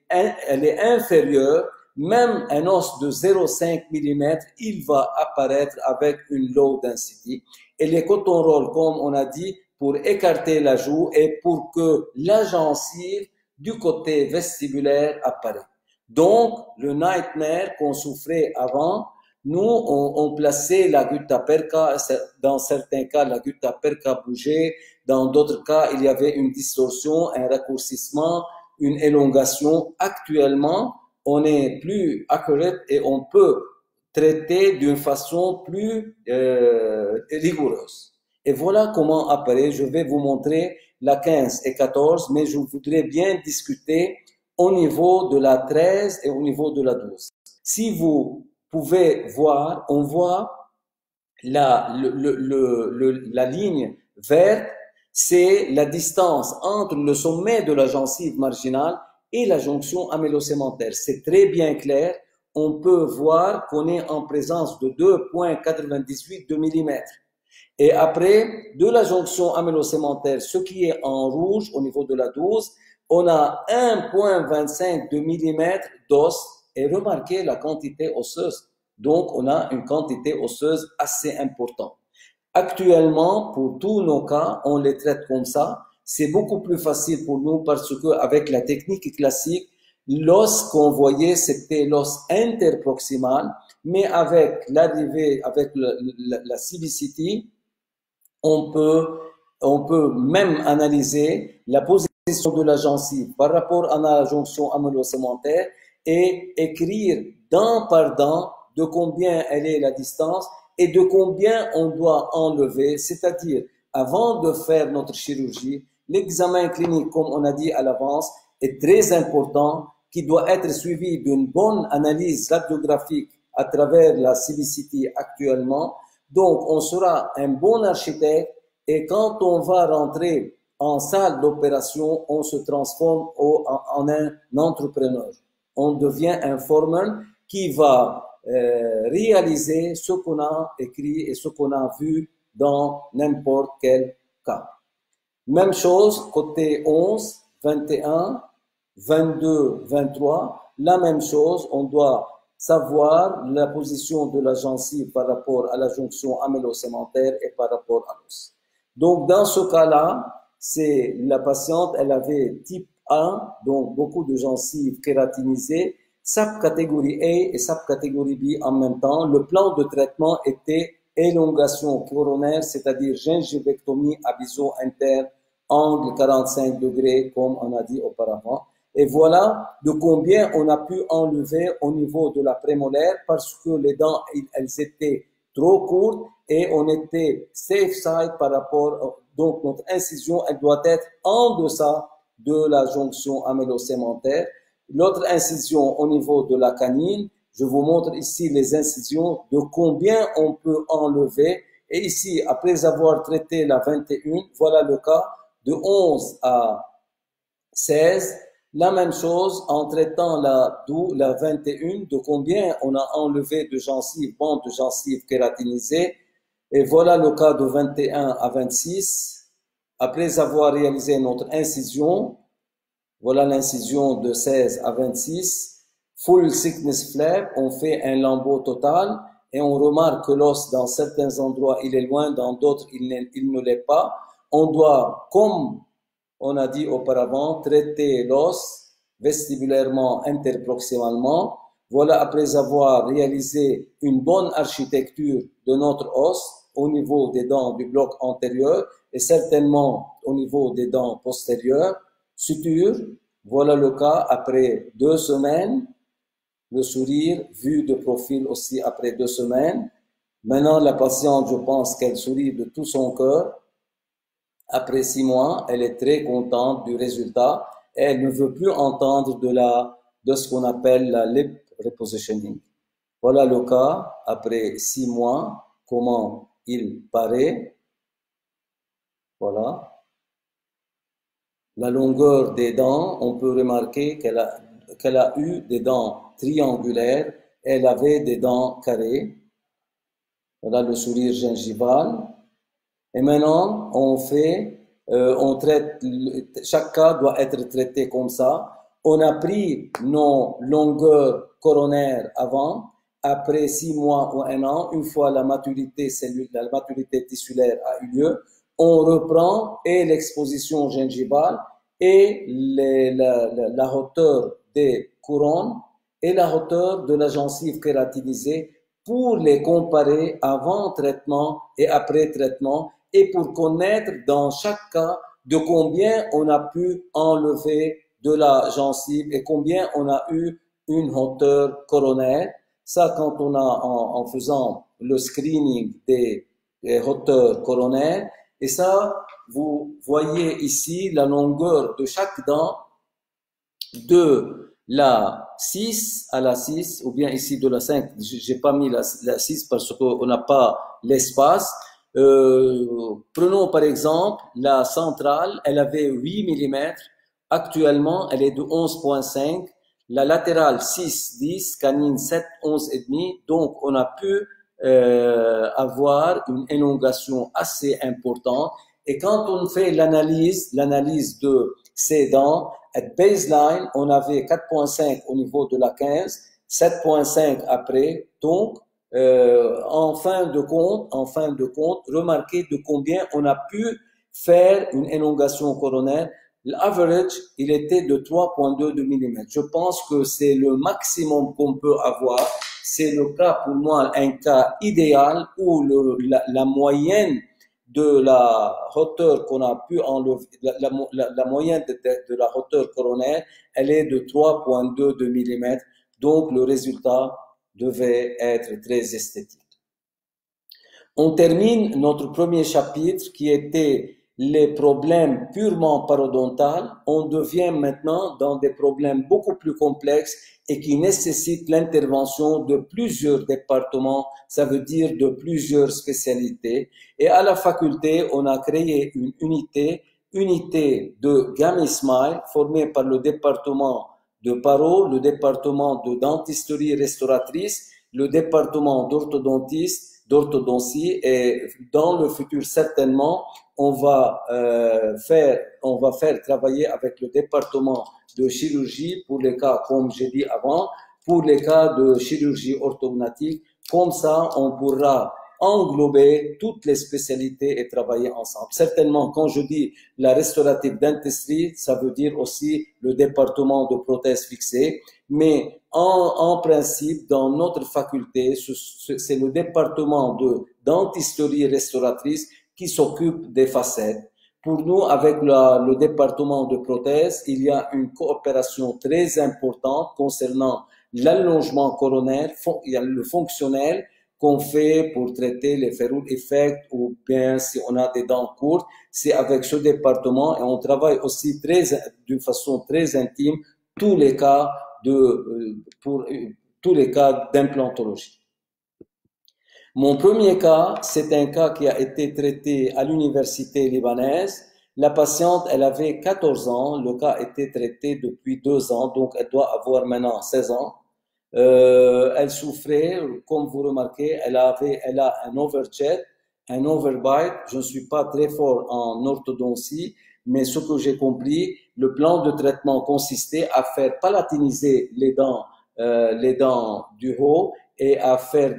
inférieure, même un os de 0,5 mm, il va apparaître avec une low density. Et les coton rolls, comme on a dit, pour écarter la joue et pour que la gencive du côté vestibulaire apparaît. Donc, le nightmare qu'on souffrait avant, nous, on plaçait la gutta-perca. Dans certains cas, la gutta-perca bougeait. Dans d'autres cas, il y avait une distorsion, un raccourcissement, une élongation. Actuellement, on est plus accurate et on peut traiter d'une façon plus rigoureuse. Et voilà comment apparaît. Je vais vous montrer la 15 et 14, mais je voudrais bien discuter au niveau de la 13 et au niveau de la 12. Si vous pouvez voir, on voit la ligne verte, c'est la distance entre le sommet de la gencive marginale et la jonction amylo-sémentaire. C'est très bien clair. on peut voir qu'on est en présence de 2,98 de millimètres. Et après, de la jonction amylosémentaire, ce qui est en rouge au niveau de la dose, on a 1,25 de millimètres d'os. Et remarquez la quantité osseuse. Donc, on a une quantité osseuse assez importante. Actuellement, pour tous nos cas, on les traite comme ça. C'est beaucoup plus facile pour nous parce que avec la technique classique, l'os qu'on voyait, c'était l'os interproximal, mais avec l'arrivée, avec la CBCT, on peut même analyser la position de la gencive par rapport à la jonction amylosémentaire et écrire dent par dent de combien elle est la distance et de combien on doit enlever, c'est-à-dire avant de faire notre chirurgie, l'examen clinique, comme on a dit à l'avance, est très important, qui doit être suivi d'une bonne analyse radiographique à travers la CBCT actuellement. Donc, on sera un bon architecte et quand on va rentrer en salle d'opération, on se transforme en un entrepreneur. On devient un foreman qui va réaliser ce qu'on a écrit et ce qu'on a vu dans n'importe quel cas. Même chose côté 11, 21, 22, 23, la même chose, on doit savoir la position de la gencive par rapport à la jonction amylosémentaire et par rapport à l'os. Donc, dans ce cas-là, c'est la patiente, elle avait type 1, donc beaucoup de gencives kératinisées, SAP catégorie A et SAP catégorie B en même temps. Le plan de traitement était élongation coronaire, c'est-à-dire gingivectomie abysso-interne, angle 45 degrés, comme on a dit auparavant. Et voilà de combien on a pu enlever au niveau de la prémolaire parce que les dents, elles étaient trop courtes et on était safe side par rapport, donc notre incision, elle doit être en deçà de la jonction amylosémentaire. L'autre incision au niveau de la canine, je vous montre ici les incisions de combien on peut enlever. Et ici, après avoir traité la 21, voilà le cas de 11 à 16. La même chose en traitant la 21, de combien on a enlevé de gencives, bandes de gencives kératinisées. Et voilà le cas de 21 à 26. Après avoir réalisé notre incision, voilà l'incision de 16 à 26. Full thickness flap, on fait un lambeau total et on remarque que l'os, dans certains endroits, il est loin, dans d'autres, il ne l'est pas. On doit, comme on a dit auparavant, traiter l'os vestibulairement, interproximalement. Voilà, après avoir réalisé une bonne architecture de notre os au niveau des dents du bloc antérieur et certainement au niveau des dents postérieures, suture. Voilà le cas après 2 semaines. Le sourire vu de profil aussi après 2 semaines. Maintenant, la patiente, je pense qu'elle sourit de tout son cœur. Après 6 mois, elle est très contente du résultat et elle ne veut plus entendre de ce qu'on appelle la lip repositioning. Voilà le cas après 6 mois, comment il paraît. Voilà. La longueur des dents, on peut remarquer qu'elle a eu des dents triangulaires, elle avait des dents carrées. Voilà le sourire gingival. Et maintenant, on traite, chaque cas doit être traité comme ça. On a pris nos longueurs coronaires avant, après 6 mois ou 1 an, une fois la maturité tissulaire a eu lieu, on reprend et l'exposition gingivale et la hauteur des couronnes et la hauteur de la gencive kératinisée pour les comparer avant traitement et après traitement et pour connaître dans chaque cas de combien on a pu enlever de la gencive et combien on a eu une hauteur coronaire. Ça, quand on a, en faisant le screening des hauteurs coronaires, et ça, vous voyez ici la longueur de chaque dent de la 6 à la 6, ou bien ici de la 5, j'ai pas mis la 6 parce qu'on n'a pas l'espace. Prenons par exemple la centrale, elle avait 8 mm, actuellement elle est de 11,5. la latérale 6, 10, canine 7, 11 et demi. Donc, on a pu avoir une élongation assez importante. Et quand on fait l'analyse de ces dents, à baseline, on avait 4,5 au niveau de la 15, 7,5 après. Donc, en fin de compte, remarquez de combien on a pu faire une élongation coronaire. L'average, il était de 3,2 mm. Je pense que c'est le maximum qu'on peut avoir. C'est le cas, pour moi, un cas idéal où la moyenne de la hauteur qu'on a pu enlever, la moyenne de la hauteur coronaire, elle est de 3,2 mm. Donc, le résultat devait être très esthétique. On termine notre premier chapitre qui était les problèmes purement parodontaux. On devient maintenant dans des problèmes beaucoup plus complexes et qui nécessitent l'intervention de plusieurs départements, ça veut dire de plusieurs spécialités. Et à la faculté, on a créé une unité de GAMI-SMILE formée par le département de paro, le département de dentisterie restauratrice, le département d'orthodontie et dans le futur certainement on va faire travailler avec le département de chirurgie pour les cas comme j'ai dit avant, pour les cas de chirurgie orthodontique. Comme ça on pourra englober toutes les spécialités et travailler ensemble. Certainement, quand je dis la restaurative dentistry, ça veut dire aussi le département de prothèses fixées. Mais en principe, dans notre faculté, c'est le département de dentisterie restauratrice qui s'occupe des facettes. Pour nous, avec le département de prothèses, il y a une coopération très importante concernant l'allongement coronaire, il y a le fonctionnel, qu'on fait pour traiter les ferrule effects ou bien si on a des dents courtes, c'est avec ce département et on travaille aussi d'une façon très intime tous les cas d'implantologie. Mon premier cas, c'est un cas qui a été traité à l'université libanaise. La patiente, elle avait 14 ans, le cas était traité depuis 2 ans, donc elle doit avoir maintenant 16 ans. Elle souffrait, comme vous remarquez, elle a un overjet, un overbite. Je ne suis pas très fort en orthodontie, mais ce que j'ai compris, le plan de traitement consistait à faire palatiniser les dents du haut et à faire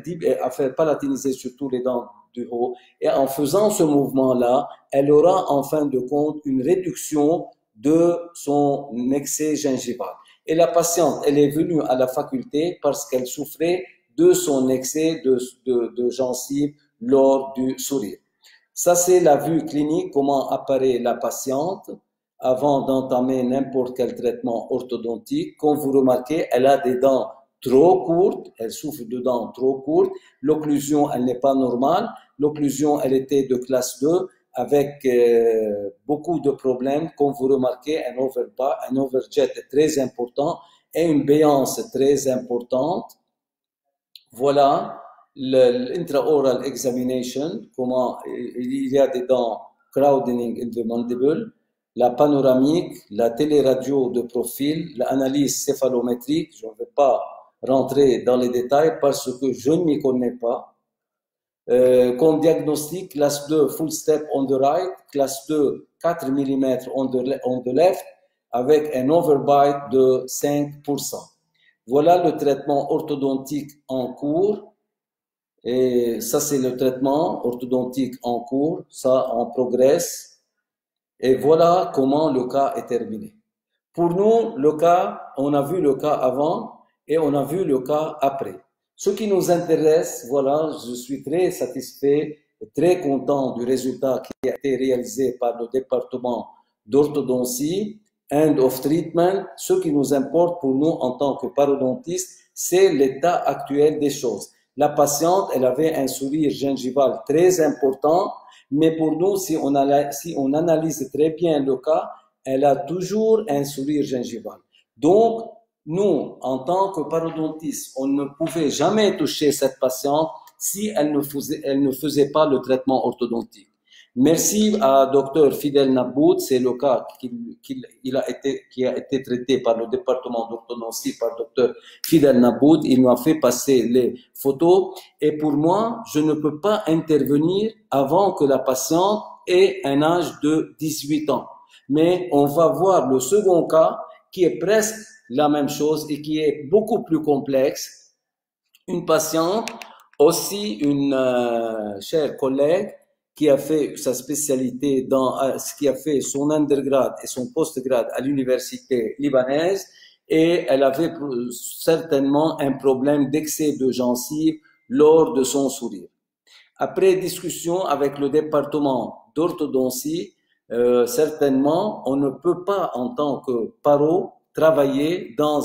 palatiniser surtout les dents du haut. Et en faisant ce mouvement-là, elle aura en fin de compte une réduction de son excès gingival. Et la patiente, elle est venue à la faculté parce qu'elle souffrait de son excès de gencives lors du sourire. Ça, c'est la vue clinique, comment apparaît la patiente avant d'entamer n'importe quel traitement orthodontique. Comme vous remarquez, elle a des dents trop courtes, elle souffre de dents trop courtes. L'occlusion, elle n'est pas normale. L'occlusion, elle était de classe 2. Avec beaucoup de problèmes, comme vous remarquez, un overjet très important et une béance très importante. Voilà l'intraoral examination, comment il y a des dents crowding in the mandible, la panoramique, la téléradio de profil, l'analyse céphalométrique. Je ne vais pas rentrer dans les détails parce que je ne m'y connais pas. Comme diagnostic, classe 2, full step on the right, classe 2, 4 mm on the left, avec un overbite de 5%. Voilà le traitement orthodontique en cours. Et ça, c'est le traitement orthodontique en cours. Ça, on progresse. Et voilà comment le cas est terminé. Pour nous, le cas, on a vu le cas avant et on a vu le cas après. Ce qui nous intéresse, voilà, je suis très satisfait et très content du résultat qui a été réalisé par le département d'orthodontie, end of treatment. Ce qui nous importe pour nous en tant que parodontistes, c'est l'état actuel des choses. La patiente, elle avait un sourire gingival très important, mais pour nous, si on analyse très bien le cas, elle a toujours un sourire gingival. Donc, nous, en tant que parodontistes, on ne pouvait jamais toucher cette patiente si elle ne faisait pas le traitement orthodontique. Merci à Dr Fidel Naboud, c'est le cas qui a été traité par le département d'orthodontie par Dr Fidel Naboud. Il m'a fait passer les photos et pour moi, je ne peux pas intervenir avant que la patiente ait un âge de 18 ans. Mais on va voir le second cas qui est presque la même chose et qui est beaucoup plus complexe. Une patiente, aussi une chère collègue, qui a fait sa spécialité qui a fait son undergrad et son postgrad à l'université libanaise et elle avait certainement un problème d'excès de gencives lors de son sourire. Après discussion avec le département d'orthodontie, certainement, on ne peut pas en tant que paro travailler dans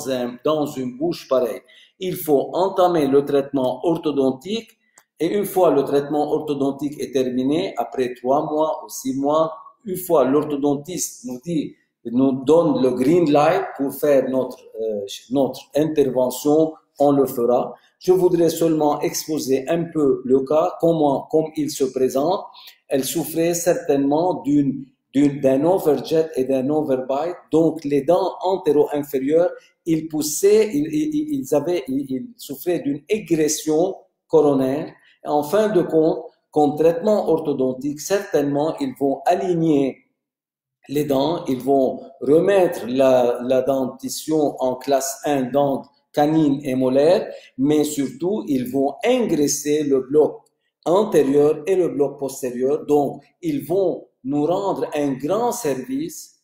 une bouche pareille. Il faut entamer le traitement orthodontique et une fois le traitement orthodontique est terminé, après 3 mois ou 6 mois, une fois l'orthodontiste nous donne le green light pour faire notre intervention, on le fera. Je voudrais seulement exposer un peu le cas, comme il se présente. Elle souffrait certainement d'un overjet et d'un overbite, donc les dents antéro-inférieures, ils souffraient d'une égression coronaire. En fin de compte, comme traitement orthodontique, certainement, ils vont aligner les dents, ils vont remettre la dentition en classe 1, dents canine et molaire, mais surtout, ils vont engraisser le bloc antérieur et le bloc postérieur. Donc, ils vont nous rendre un grand service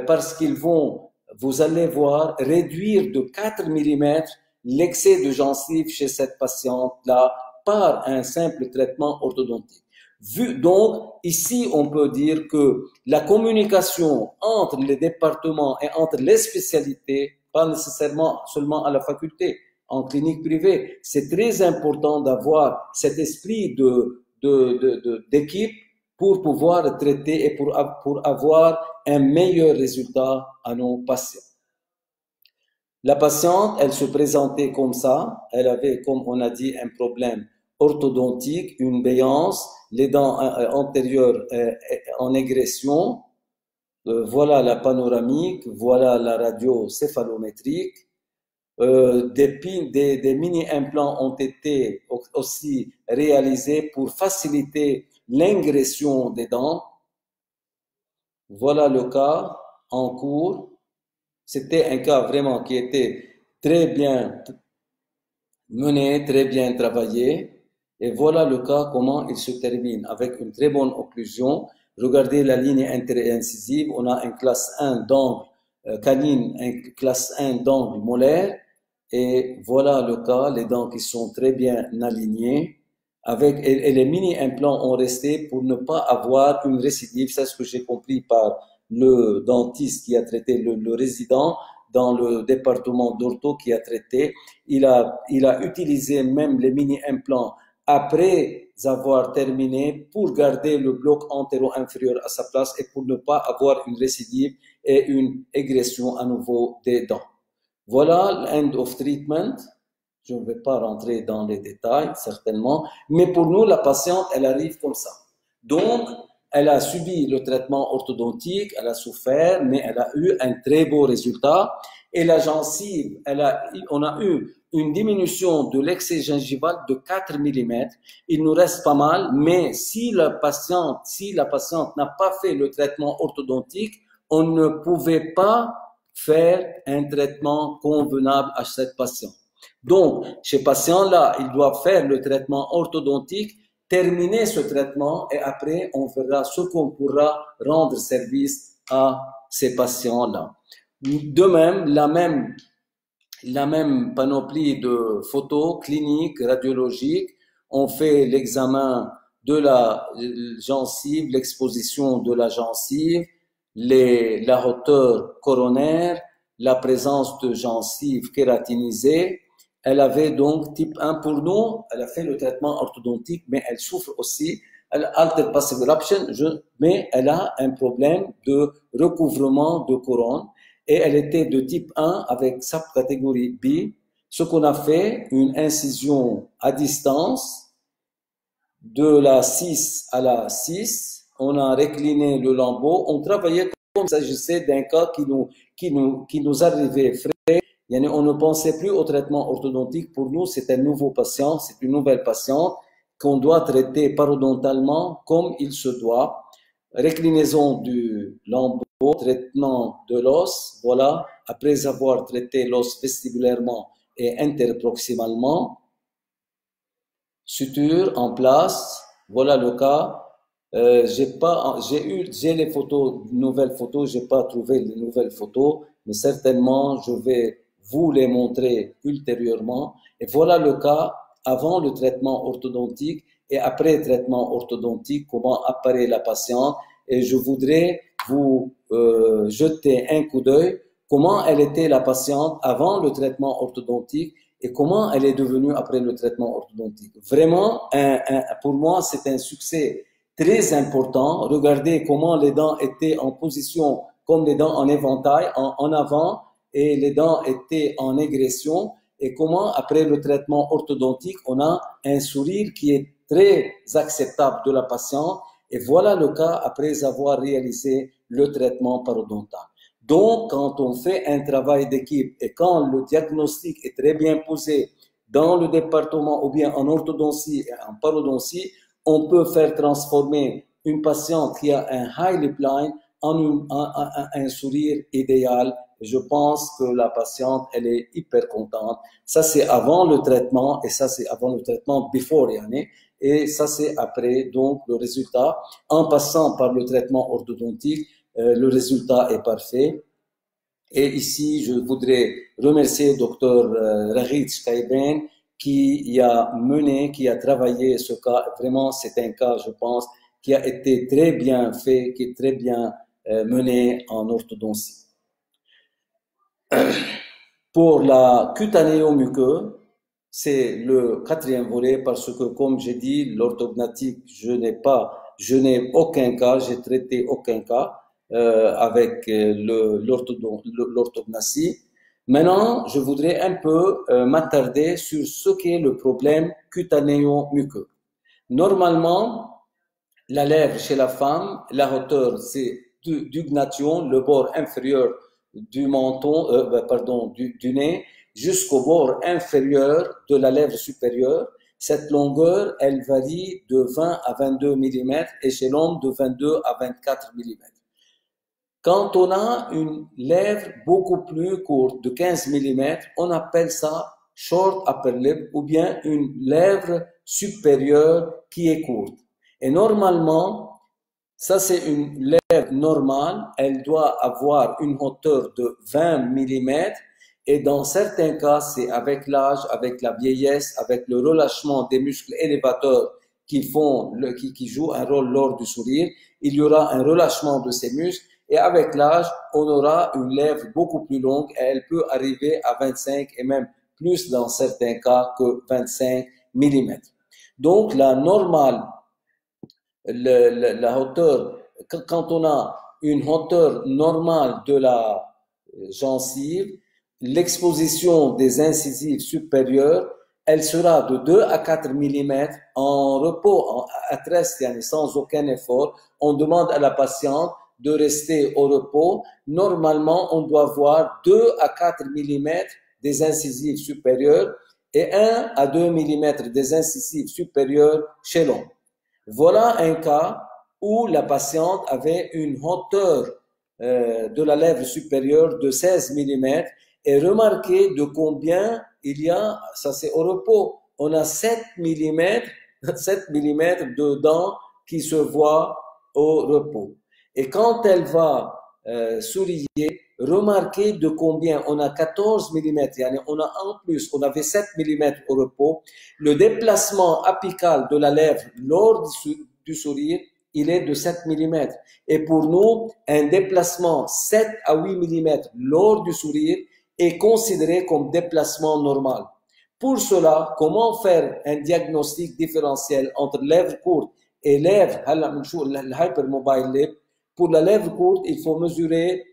parce qu'ils vont, vous allez voir, réduire de 4 mm l'excès de gencives chez cette patiente-là par un simple traitement orthodontique. Donc, ici, on peut dire que la communication entre les départements et entre les spécialités, pas nécessairement seulement à la faculté, en clinique privée, c'est très important d'avoir cet esprit d'équipe pour pouvoir traiter et pour avoir un meilleur résultat à nos patients. La patiente, elle se présentait comme ça. Elle avait, comme on a dit, un problème orthodontique, une béance, les dents antérieures en égression. Voilà la panoramique, voilà la radio céphalométrique. Des mini-implants ont été aussi réalisés pour faciliter l'ingression des dents. Voilà le cas en cours. C'était un cas vraiment qui était très bien mené, très bien travaillé. Et voilà le cas, comment il se termine, avec une très bonne occlusion. Regardez la ligne inter-incisive, on a une classe 1 d'angle canine, une classe 1 d'angle molaire. Et voilà le cas, les dents qui sont très bien alignées. Et les mini-implants ont resté pour ne pas avoir une récidive. C'est ce que j'ai compris par le dentiste qui a traité le résident dans le département d'ortho qui a traité. Il a utilisé même les mini-implants après avoir terminé pour garder le bloc antéro-inférieur à sa place et pour ne pas avoir une récidive et une égression à nouveau des dents. Voilà l'end of treatment. Je ne vais pas rentrer dans les détails, certainement, mais pour nous, la patiente, elle arrive comme ça. Donc, elle a subi le traitement orthodontique, elle a souffert, mais elle a eu un très beau résultat. Et la gencive, on a eu une diminution de l'excès gingival de 4 mm. Il nous reste pas mal, mais si la patiente n'a pas fait le traitement orthodontique, on ne pouvait pas faire un traitement convenable à cette patiente. Donc, ces patients-là, ils doivent faire le traitement orthodontique, terminer ce traitement et après, on verra ce qu'on pourra rendre service à ces patients-là. De même, la même panoplie de photos cliniques, radiologiques, on fait l'examen de la gencive, l'exposition de la gencive, la hauteur coronaire, la présence de gencives kératinisées. Elle avait donc type 1 pour nous, elle a fait le traitement orthodontique, mais elle souffre aussi, elle alter passive eruption, mais elle a un problème de recouvrement de couronne et elle était de type 1 avec subcatégorie B. Ce qu'on a fait, une incision à distance de la 6 à la 6, on a récliné le lambeau, on travaillait comme s'il s'agissait d'un cas qui nous arrivait frais. On ne pensait plus au traitement orthodontique. Pour nous, c'est un nouveau patient, c'est une nouvelle patiente qu'on doit traiter parodontalement comme il se doit. Réclinaison du lambeau, traitement de l'os, voilà, après avoir traité l'os vestibulairement et interproximalement, suture en place, voilà le cas. J'ai les photos, nouvelles photos, j'ai pas trouvé les nouvelles photos, mais certainement je vais vous les montrer ultérieurement. Et voilà le cas avant le traitement orthodontique et après le traitement orthodontique, comment apparaît la patiente. Et je voudrais vous jeter un coup d'œil comment elle était la patiente avant le traitement orthodontique et comment elle est devenue après le traitement orthodontique. Vraiment, pour moi, c'est un succès très important. Regardez comment les dents étaient en position comme les dents en éventail, en avant, et les dents étaient en négression, et comment après le traitement orthodontique, on a un sourire qui est très acceptable de la patiente. Et voilà le cas après avoir réalisé le traitement parodontal. Donc, quand on fait un travail d'équipe et quand le diagnostic est très bien posé dans le département ou bien en orthodontie et en parodontie, on peut faire transformer une patiente qui a un high lip line en un sourire idéal. Je pense que la patiente, elle est hyper contente. Ça, c'est avant le traitement et ça, c'est avant le traitement before, et ça, c'est après. Donc, le résultat, en passant par le traitement orthodontique, le résultat est parfait. Et ici, je voudrais remercier Dr. Raghid Shkaiben qui a travaillé ce cas. Vraiment, c'est un cas, je pense, qui a été très bien fait, qui est très bien mené en orthodontie. Pour la cutanéo-muqueux, c'est le quatrième volet parce que, comme j'ai dit, l'orthodontique, je n'ai aucun cas, j'ai traité aucun cas avec l'orthodontie. Maintenant, je voudrais un peu m'attarder sur ce qu'est le problème cutanéo-muqueux. Normalement, la lèvre chez la femme, la hauteur, c'est du gnation, le bord inférieur du menton, du nez, jusqu'au bord inférieur de la lèvre supérieure. Cette longueur, elle varie de 20 à 22 mm et chez l'homme de 22 à 24 mm. Quand on a une lèvre beaucoup plus courte, de 15 mm, on appelle ça short upper lip ou bien une lèvre supérieure qui est courte. Et normalement, ça c'est une lèvre normale, elle doit avoir une hauteur de 20 mm et dans certains cas, c'est avec l'âge, avec la vieillesse, avec le relâchement des muscles élévateurs qui jouent un rôle lors du sourire, il y aura un relâchement de ces muscles et avec l'âge, on aura une lèvre beaucoup plus longue et elle peut arriver à 25 et même plus dans certains cas que 25 mm. Donc, la normale, la hauteur, quand on a une hauteur normale de la gencive, l'exposition des incisives supérieures, elle sera de 2 à 4 mm en repos, à reste, sans aucun effort. On demande à la patiente de rester au repos. Normalement, on doit voir 2 à 4 mm des incisives supérieures et 1 à 2 mm des incisives supérieures chez l'homme. Voilà un cas où la patiente avait une hauteur de la lèvre supérieure de 16 mm et remarquez de combien il y a, ça c'est au repos, on a 7 mm de dents qui se voient au repos. Et quand elle va sourire, remarquez de combien on a 14 mm, on a en plus, on avait 7 mm au repos. Le déplacement apical de la lèvre lors du sourire, il est de 7 mm. Et pour nous, un déplacement 7 à 8 mm lors du sourire est considéré comme déplacement normal. Pour cela, comment faire un diagnostic différentiel entre lèvres courtes et lèvres, hypermobile lip? Pour la lèvre courte, il faut mesurer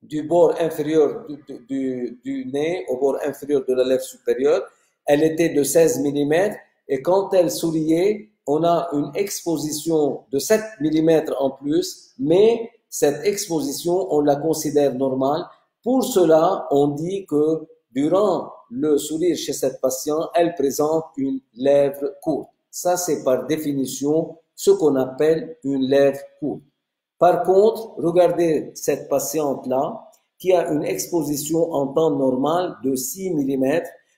du bord inférieur du nez au bord inférieur de la lèvre supérieure. Elle était de 16 mm et quand elle souriait, on a une exposition de 7 mm en plus, mais cette exposition, on la considère normale. Pour cela, on dit que durant le sourire chez cette patiente, elle présente une lèvre courte. Ça, c'est par définition ce qu'on appelle une lèvre courte. Par contre, regardez cette patiente-là qui a une exposition en temps normal de 6 mm.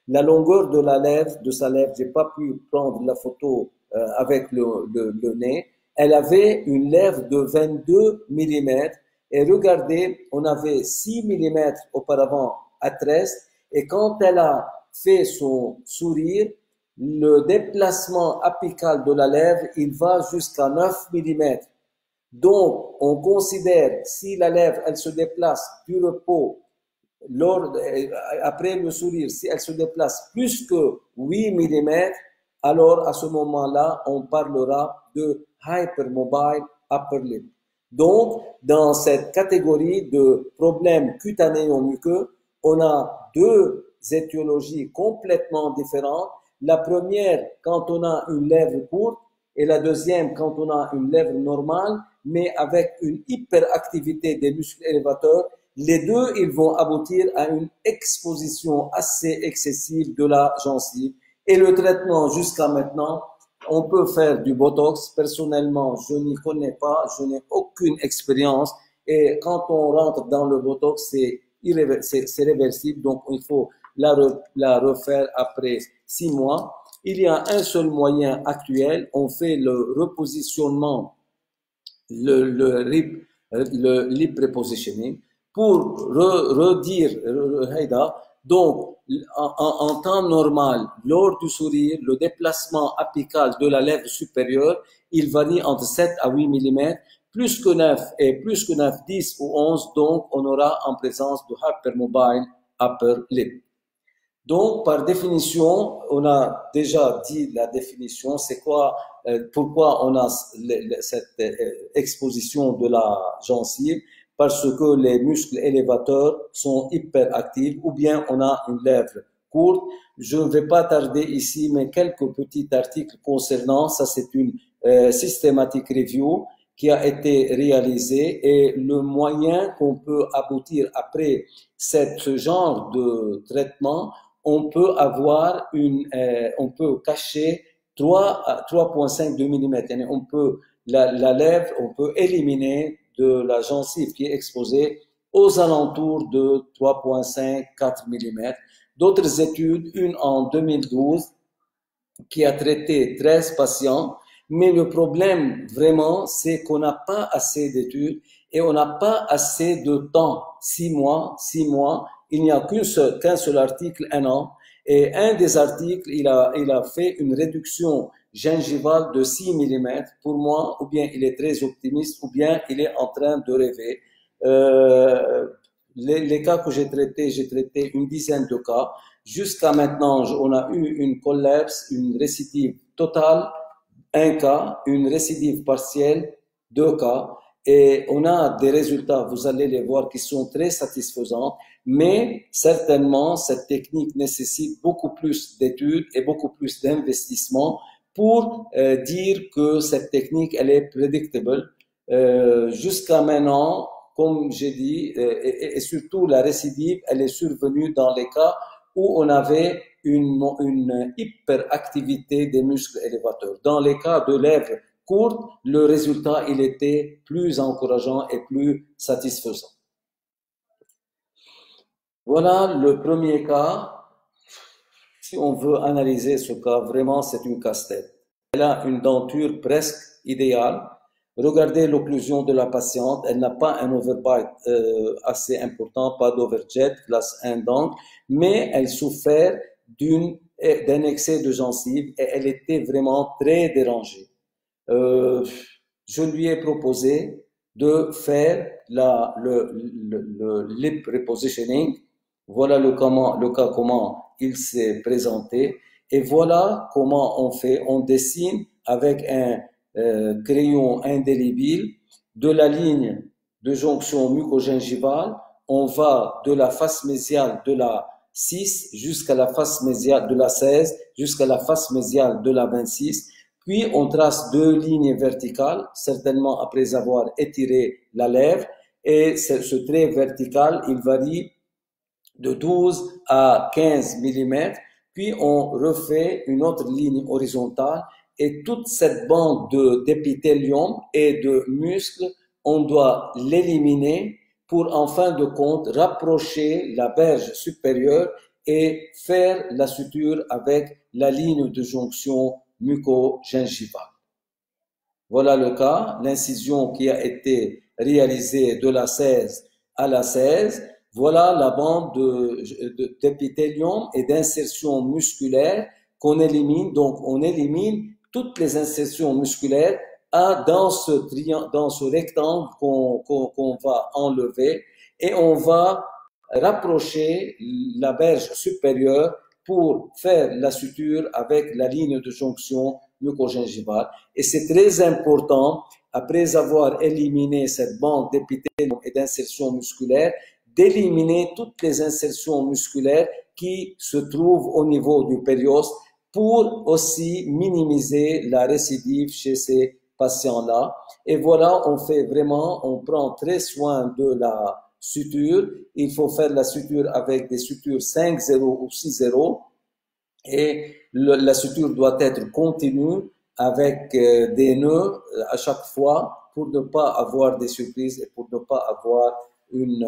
La longueur de la lèvre, de sa lèvre, j'ai pas pu prendre la photo avec le nez. Elle avait une lèvre de 22 mm. Et regardez, on avait 6 mm auparavant à Trest. Et quand elle a fait son sourire, le déplacement apical de la lèvre, il va jusqu'à 9 mm. Donc, on considère, si la lèvre, elle se déplace du repos, après le sourire, si elle se déplace plus que 8 mm, alors à ce moment-là, on parlera de hypermobile upper lip. Donc, dans cette catégorie de problèmes cutanéo-muqueux, on a deux étiologies complètement différentes. La première, quand on a une lèvre courte, et la deuxième, quand on a une lèvre normale, mais avec une hyperactivité des muscles élévateurs. Les deux, ils vont aboutir à une exposition assez excessive de la gencive. Et le traitement jusqu'à maintenant, on peut faire du Botox. Personnellement, je n'y connais pas, je n'ai aucune expérience. Et quand on rentre dans le Botox, c'est réversible, donc il faut la refaire après 6 mois. Il y a un seul moyen actuel, on fait le repositionnement, le lip repositioning, pour redire, donc en temps normal, lors du sourire, le déplacement apical de la lèvre supérieure, il varie entre 7 à 8 mm, plus que 9 et plus que 9, 10 ou 11, donc on aura en présence de hypermobile upper lip. Donc, par définition, on a déjà dit la définition, c'est quoi, pourquoi on a cette exposition de la gencive, parce que les muscles élévateurs sont hyperactifs, ou bien on a une lèvre courte. Je ne vais pas tarder ici, mais quelques petits articles concernant, ça c'est une systematic review qui a été réalisée, et le moyen qu'on peut aboutir après ce genre de traitement, on peut avoir on peut cacher 3,5 mm. On peut, la lèvre, on peut éliminer de la gencive qui est exposée aux alentours de 3,5, 4 mm. D'autres études, une en 2012, qui a traité 13 patients, mais le problème vraiment, c'est qu'on n'a pas assez d'études et on n'a pas assez de temps. 6 mois, il n'y a qu'un seul article, 1 an. Et un des articles, il a fait une réduction gingivale de 6 mm. Pour moi, ou bien il est très optimiste, ou bien il est en train de rêver. Les cas que j'ai traité une dizaine de cas. Jusqu'à maintenant, on a eu une collapse, une récidive totale, 1 cas, une récidive partielle, 2 cas. Et on a des résultats, vous allez les voir, qui sont très satisfaisants, mais certainement, cette technique nécessite beaucoup plus d'études et beaucoup plus d'investissement pour dire que cette technique, elle est predictable. Jusqu'à maintenant, comme j'ai dit, et surtout la récidive, elle est survenue dans les cas où on avait une hyperactivité des muscles élévateurs. Dans les cas de lèvres courtes, le résultat, il était plus encourageant et plus satisfaisant. Voilà le premier cas. Si on veut analyser ce cas, vraiment, c'est une casse-tête. Elle a une denture presque idéale. Regardez l'occlusion de la patiente. Elle n'a pas un overbite assez important, pas d'overjet, classe 1 d'angle, mais elle souffrait d'un excès de gencive et elle était vraiment très dérangée. Je lui ai proposé de faire le lip repositioning. Voilà le cas comment il s'est présenté, et voilà comment on fait. On dessine avec un crayon indélébile de la ligne de jonction mucogingivale. On va de la face mésiale de la 6 jusqu'à la face mésiale de la 16, jusqu'à la face mésiale de la 26. Puis, on trace deux lignes verticales, certainement après avoir étiré la lèvre. Et ce trait vertical, il varie de 12 à 15 mm. Puis, on refait une autre ligne horizontale. Et toute cette bande d'épithélium et de muscles, on doit l'éliminer pour, en fin de compte, rapprocher la berge supérieure et faire la suture avec la ligne de jonction muco-gingivale. Voilà le cas, l'incision qui a été réalisée de la 16 à la 16. Voilà la bande d'épithélium et d'insertion musculaire qu'on élimine. Donc, on élimine toutes les insertions musculaires dans ce rectangle qu'on va enlever et on va rapprocher la berge supérieure pour faire la suture avec la ligne de jonction muco-gingivale. Et c'est très important, après avoir éliminé cette bande d'épithélium et d'insertion musculaire, d'éliminer toutes les insertions musculaires qui se trouvent au niveau du périoste pour aussi minimiser la récidive chez ces patients-là. Et voilà, on prend très soin de la suture. Il faut faire la suture avec des sutures 5-0 ou 6-0 et la suture doit être continue avec des nœuds à chaque fois pour ne pas avoir des surprises et pour ne pas avoir une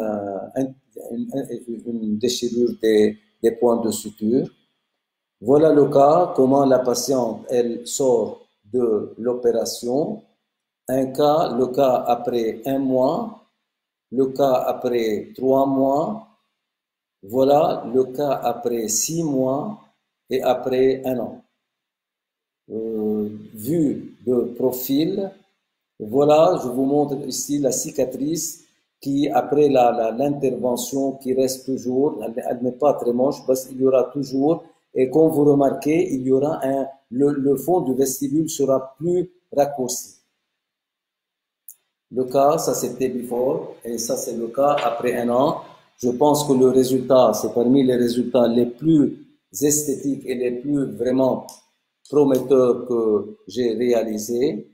déchirure des points de suture. Voilà le cas, comment la patiente, elle sort de l'opération. Le cas après 1 mois, le cas après 3 mois, voilà le cas après 6 mois et après 1 an. Vue de profil, voilà, je vous montre ici la cicatrice qui, après l'intervention, qui reste toujours, elle n'est pas très moche parce qu'il y aura toujours, et comme vous remarquez, il y aura le fond du vestibule sera plus raccourci. Le cas, ça c'était before, et ça c'est le cas après 1 an. Je pense que le résultat, c'est parmi les résultats les plus esthétiques et les plus vraiment prometteurs que j'ai réalisés.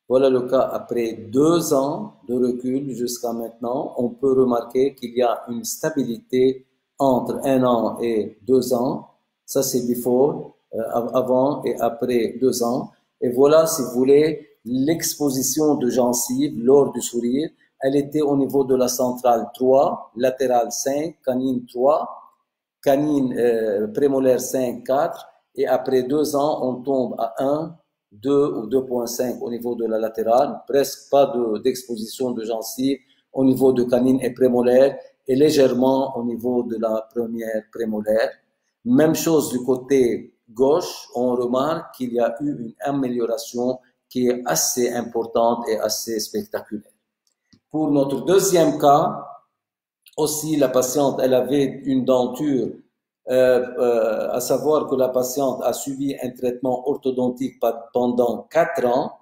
Voilà le cas après 2 ans de recul jusqu'à maintenant. On peut remarquer qu'il y a une stabilité entre 1 an et 2 ans. Ça c'est before, avant et après 2 ans. Et voilà, si vous voulez, l'exposition de gencives lors du sourire. Elle était au niveau de la centrale 3, latérale 5, canine 3, canine prémolaire 5, 4. Et après 2 ans, on tombe à 1, 2 ou 2,5 au niveau de la latérale. Presque pas d'exposition de gencives au niveau de canine et prémolaire et légèrement au niveau de la première prémolaire. Même chose du côté gauche, on remarque qu'il y a eu une amélioration qui est assez importante et assez spectaculaire. Pour notre deuxième cas, aussi la patiente, elle avait une denture, à savoir que la patiente a suivi un traitement orthodontique pendant 4 ans,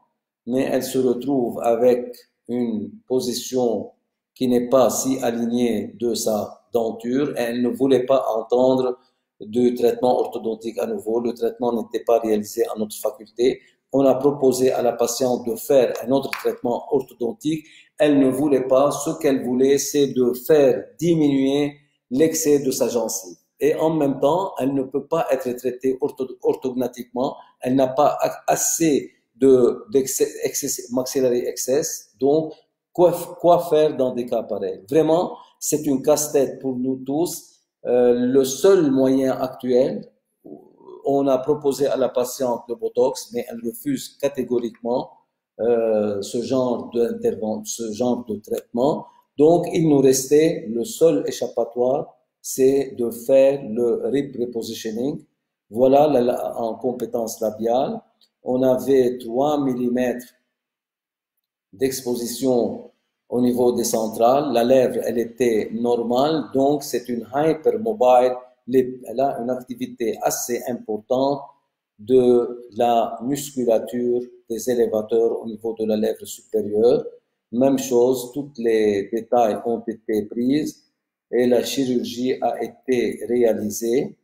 mais elle se retrouve avec une position qui n'est pas si alignée de sa denture et elle ne voulait pas entendre de traitement orthodontique à nouveau. Le traitement n'était pas réalisé à notre faculté. On a proposé à la patiente de faire un autre traitement orthodontique. Elle ne voulait pas. Ce qu'elle voulait, c'est de faire diminuer l'excès de sa gencive. Et en même temps, elle ne peut pas être traitée orthognatiquement. Elle n'a pas assez d'excès maxillary excess. Donc, quoi faire dans des cas pareils? Vraiment, c'est une casse-tête pour nous tous. Le seul moyen actuel, on a proposé à la patiente le Botox, mais elle refuse catégoriquement ce genre de traitement. Donc, il nous restait le seul échappatoire, c'est de faire le rib repositioning. Voilà en compétence labiale. On avait 3 mm d'exposition au niveau des centrales. La lèvre, elle était normale, donc c'est une hypermobile. Elle a une activité assez importante de la musculature des élévateurs au niveau de la lèvre supérieure. Même chose, tous les détails ont été pris et la chirurgie a été réalisée.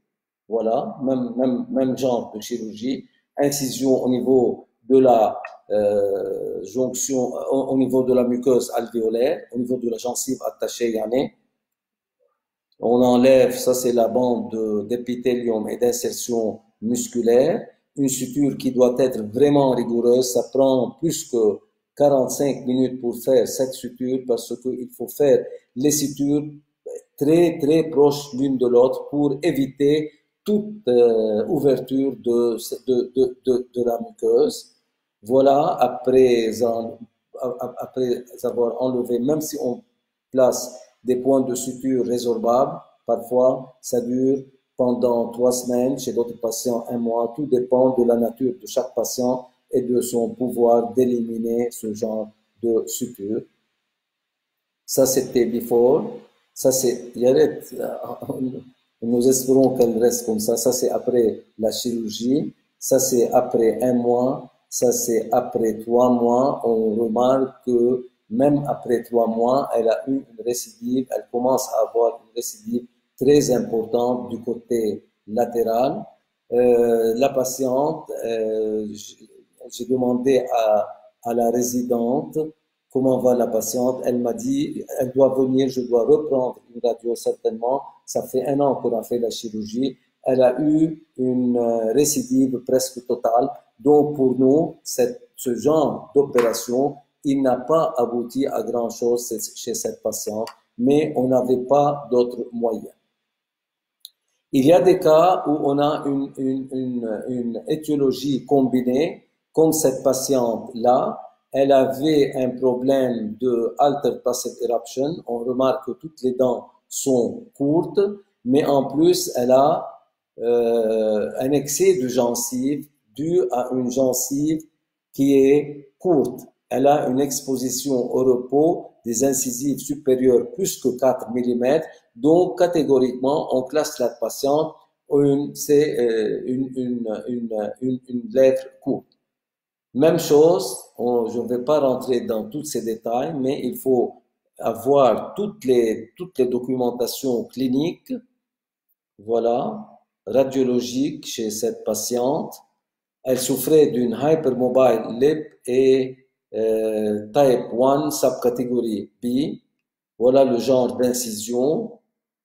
Voilà, même genre de chirurgie. Incision au niveau de la jonction, au niveau de la muqueuse alvéolaire, au niveau de la gencive attachée, yani. On enlève, ça c'est la bande d'épithélium et d'insertion musculaire. Une suture qui doit être vraiment rigoureuse, ça prend plus que 45 minutes pour faire cette suture parce qu'il faut faire les sutures très très proches l'une de l'autre pour éviter toute ouverture de la muqueuse. Voilà, après avoir enlevé, même si on place des points de suture résorbables, parfois ça dure pendant 3 semaines, chez d'autres patients 1 mois, tout dépend de la nature de chaque patient et de son pouvoir d'éliminer ce genre de suture. Ça c'était before, ça c'est, nous espérons qu'elle reste comme ça c'est après la chirurgie, ça c'est après 1 mois, ça c'est après 3 mois, on remarque que même après 3 mois, elle a eu une récidive, elle commence à avoir une récidive très importante du côté latéral. La patiente, j'ai demandé à la résidente comment va la patiente. Elle m'a dit, elle doit venir, je dois reprendre une radio certainement. Ça fait 1 an qu'on a fait la chirurgie. Elle a eu une récidive presque totale. Donc pour nous, ce genre d'opération, il n'a pas abouti à grand-chose chez cette patiente, mais on n'avait pas d'autres moyens. Il y a des cas où on a une étiologie combinée, comme cette patiente-là. Elle avait un problème de altered facet eruption. On remarque que toutes les dents sont courtes, mais en plus, elle a un excès de gencive dû à une gencive qui est courte. Elle a une exposition au repos des incisives supérieures plus que 4 mm. Donc, catégoriquement, on classe la patiente, c'est une lèvre courte. Même chose, je ne vais pas rentrer dans tous ces détails, mais il faut avoir toutes les documentations cliniques, voilà, radiologiques chez cette patiente. Elle souffrait d'une hypermobile lip et type 1 subcatégorie B. Voilà le genre d'incision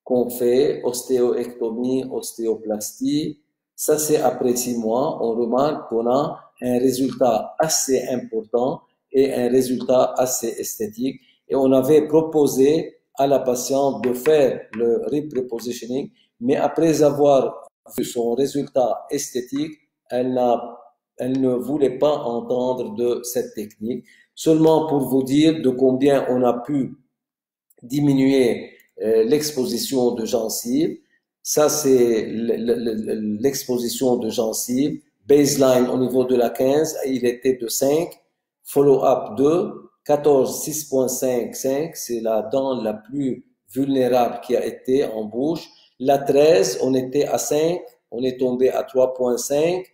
qu'on fait, ostéoectomie, ostéoplastie. Ça, c'est après 6 mois. On remarque qu'on a un résultat assez important et un résultat assez esthétique. Et on avait proposé à la patiente de faire le rib repositioning, mais après avoir vu son résultat esthétique, elle ne voulait pas entendre de cette technique. Seulement pour vous dire de combien on a pu diminuer l'exposition de gencives. Ça, c'est l'exposition de gencives. Baseline au niveau de la 15, il était de 5. Follow-up 2, 14, 6.5, 5. C'est la dent la plus vulnérable qui a été en bouche. La 13, on était à 5. On est tombé à 3.5.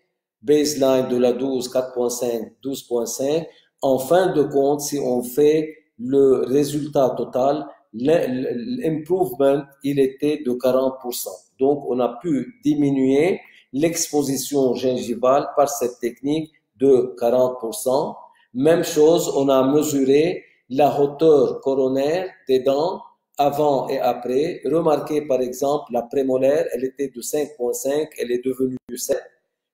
Baseline de la 12, 4.5, 12.5. En fin de compte, si on fait le résultat total, l'improvement, il était de 40%. Donc, on a pu diminuer l'exposition gingivale par cette technique de 40%. Même chose, on a mesuré la hauteur coronaire des dents avant et après. Remarquez par exemple la prémolaire, elle était de 5.5, elle est devenue 7.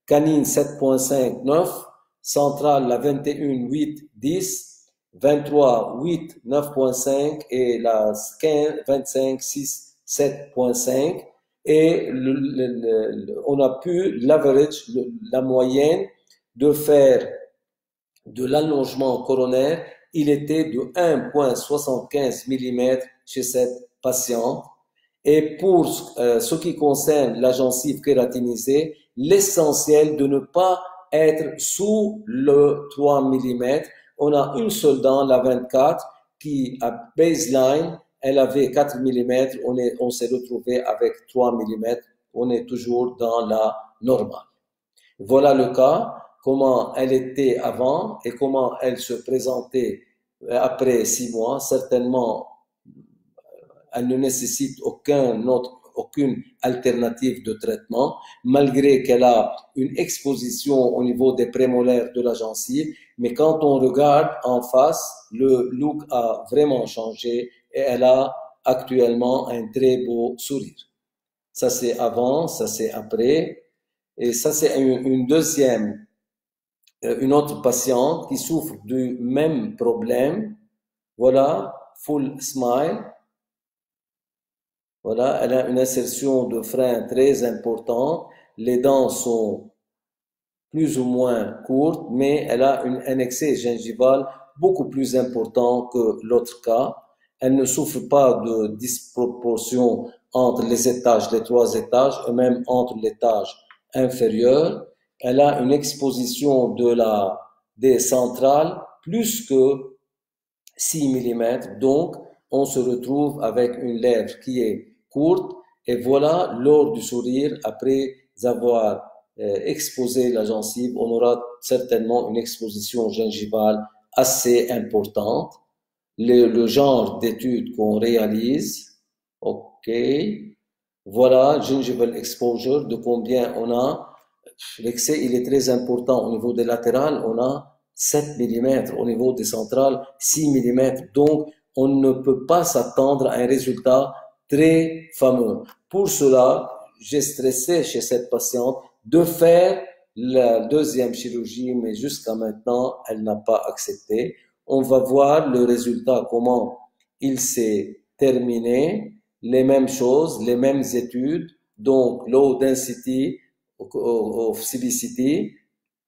Canine 7.5, 9. Centrale, la 21, 8, 10. 23, 8, 9.5 et la 15, 25, 6, 7.5. Et on a pu l'average, la moyenne de faire de l'allongement coronaire, il était de 1,75 mm chez cette patiente. Et pour ce qui concerne la gencive kératinisée, l'essentiel de ne pas être sous le 3 mm. On a une seule dent, la 24, qui à baseline, elle avait 4 mm, on s'est retrouvé avec 3 mm, on est toujours dans la normale. Voilà le cas, comment elle était avant et comment elle se présentait après 6 mois. Certainement, elle ne nécessite aucun aucune alternative de traitement, malgré qu'elle a une exposition au niveau des prémolaires de la gencive. Mais quand on regarde en face, le look a vraiment changé et elle a actuellement un très beau sourire. Ça, c'est avant, ça, c'est après. Et ça, c'est une autre patiente qui souffre du même problème. Voilà, full smile. Voilà, elle a une insertion de frein très importante. Les dents sont plus ou moins courtes, mais elle a un excès gingival beaucoup plus important que l'autre cas. Elle ne souffre pas de disproportion entre les étages, les 3 étages, et même entre l'étage inférieur. Elle a une exposition des centrales plus que 6 mm. Donc, on se retrouve avec une lèvre qui est courte. Et voilà, lors du sourire, après avoir exposé la gencive, on aura certainement une exposition gingivale assez importante. Le genre d'étude qu'on réalise, ok, voilà, gingival exposure, de combien on a. L'excès, il est très important. Au niveau des latérales, on a 7 mm. Au niveau des centrales, 6 mm. Donc, on ne peut pas s'attendre à un résultat très fameux. Pour cela, j'ai stressé chez cette patiente de faire la deuxième chirurgie, mais jusqu'à maintenant, elle n'a pas accepté. On va voir le résultat, comment il s'est terminé. Les mêmes choses, les mêmes études. Donc, low density of CBCT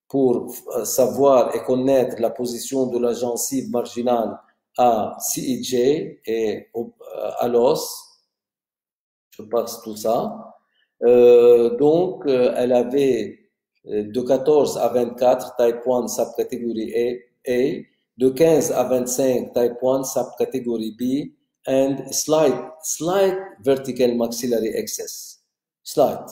pour savoir et connaître la position de la gencive marginale à CEJ et à l'os. Je passe tout ça. Donc, elle avait de 14 à 24 type 1 subcatégorie A, de 15 à 25 type 1 subcatégorie B, and slight vertical maxillary excess. Slight.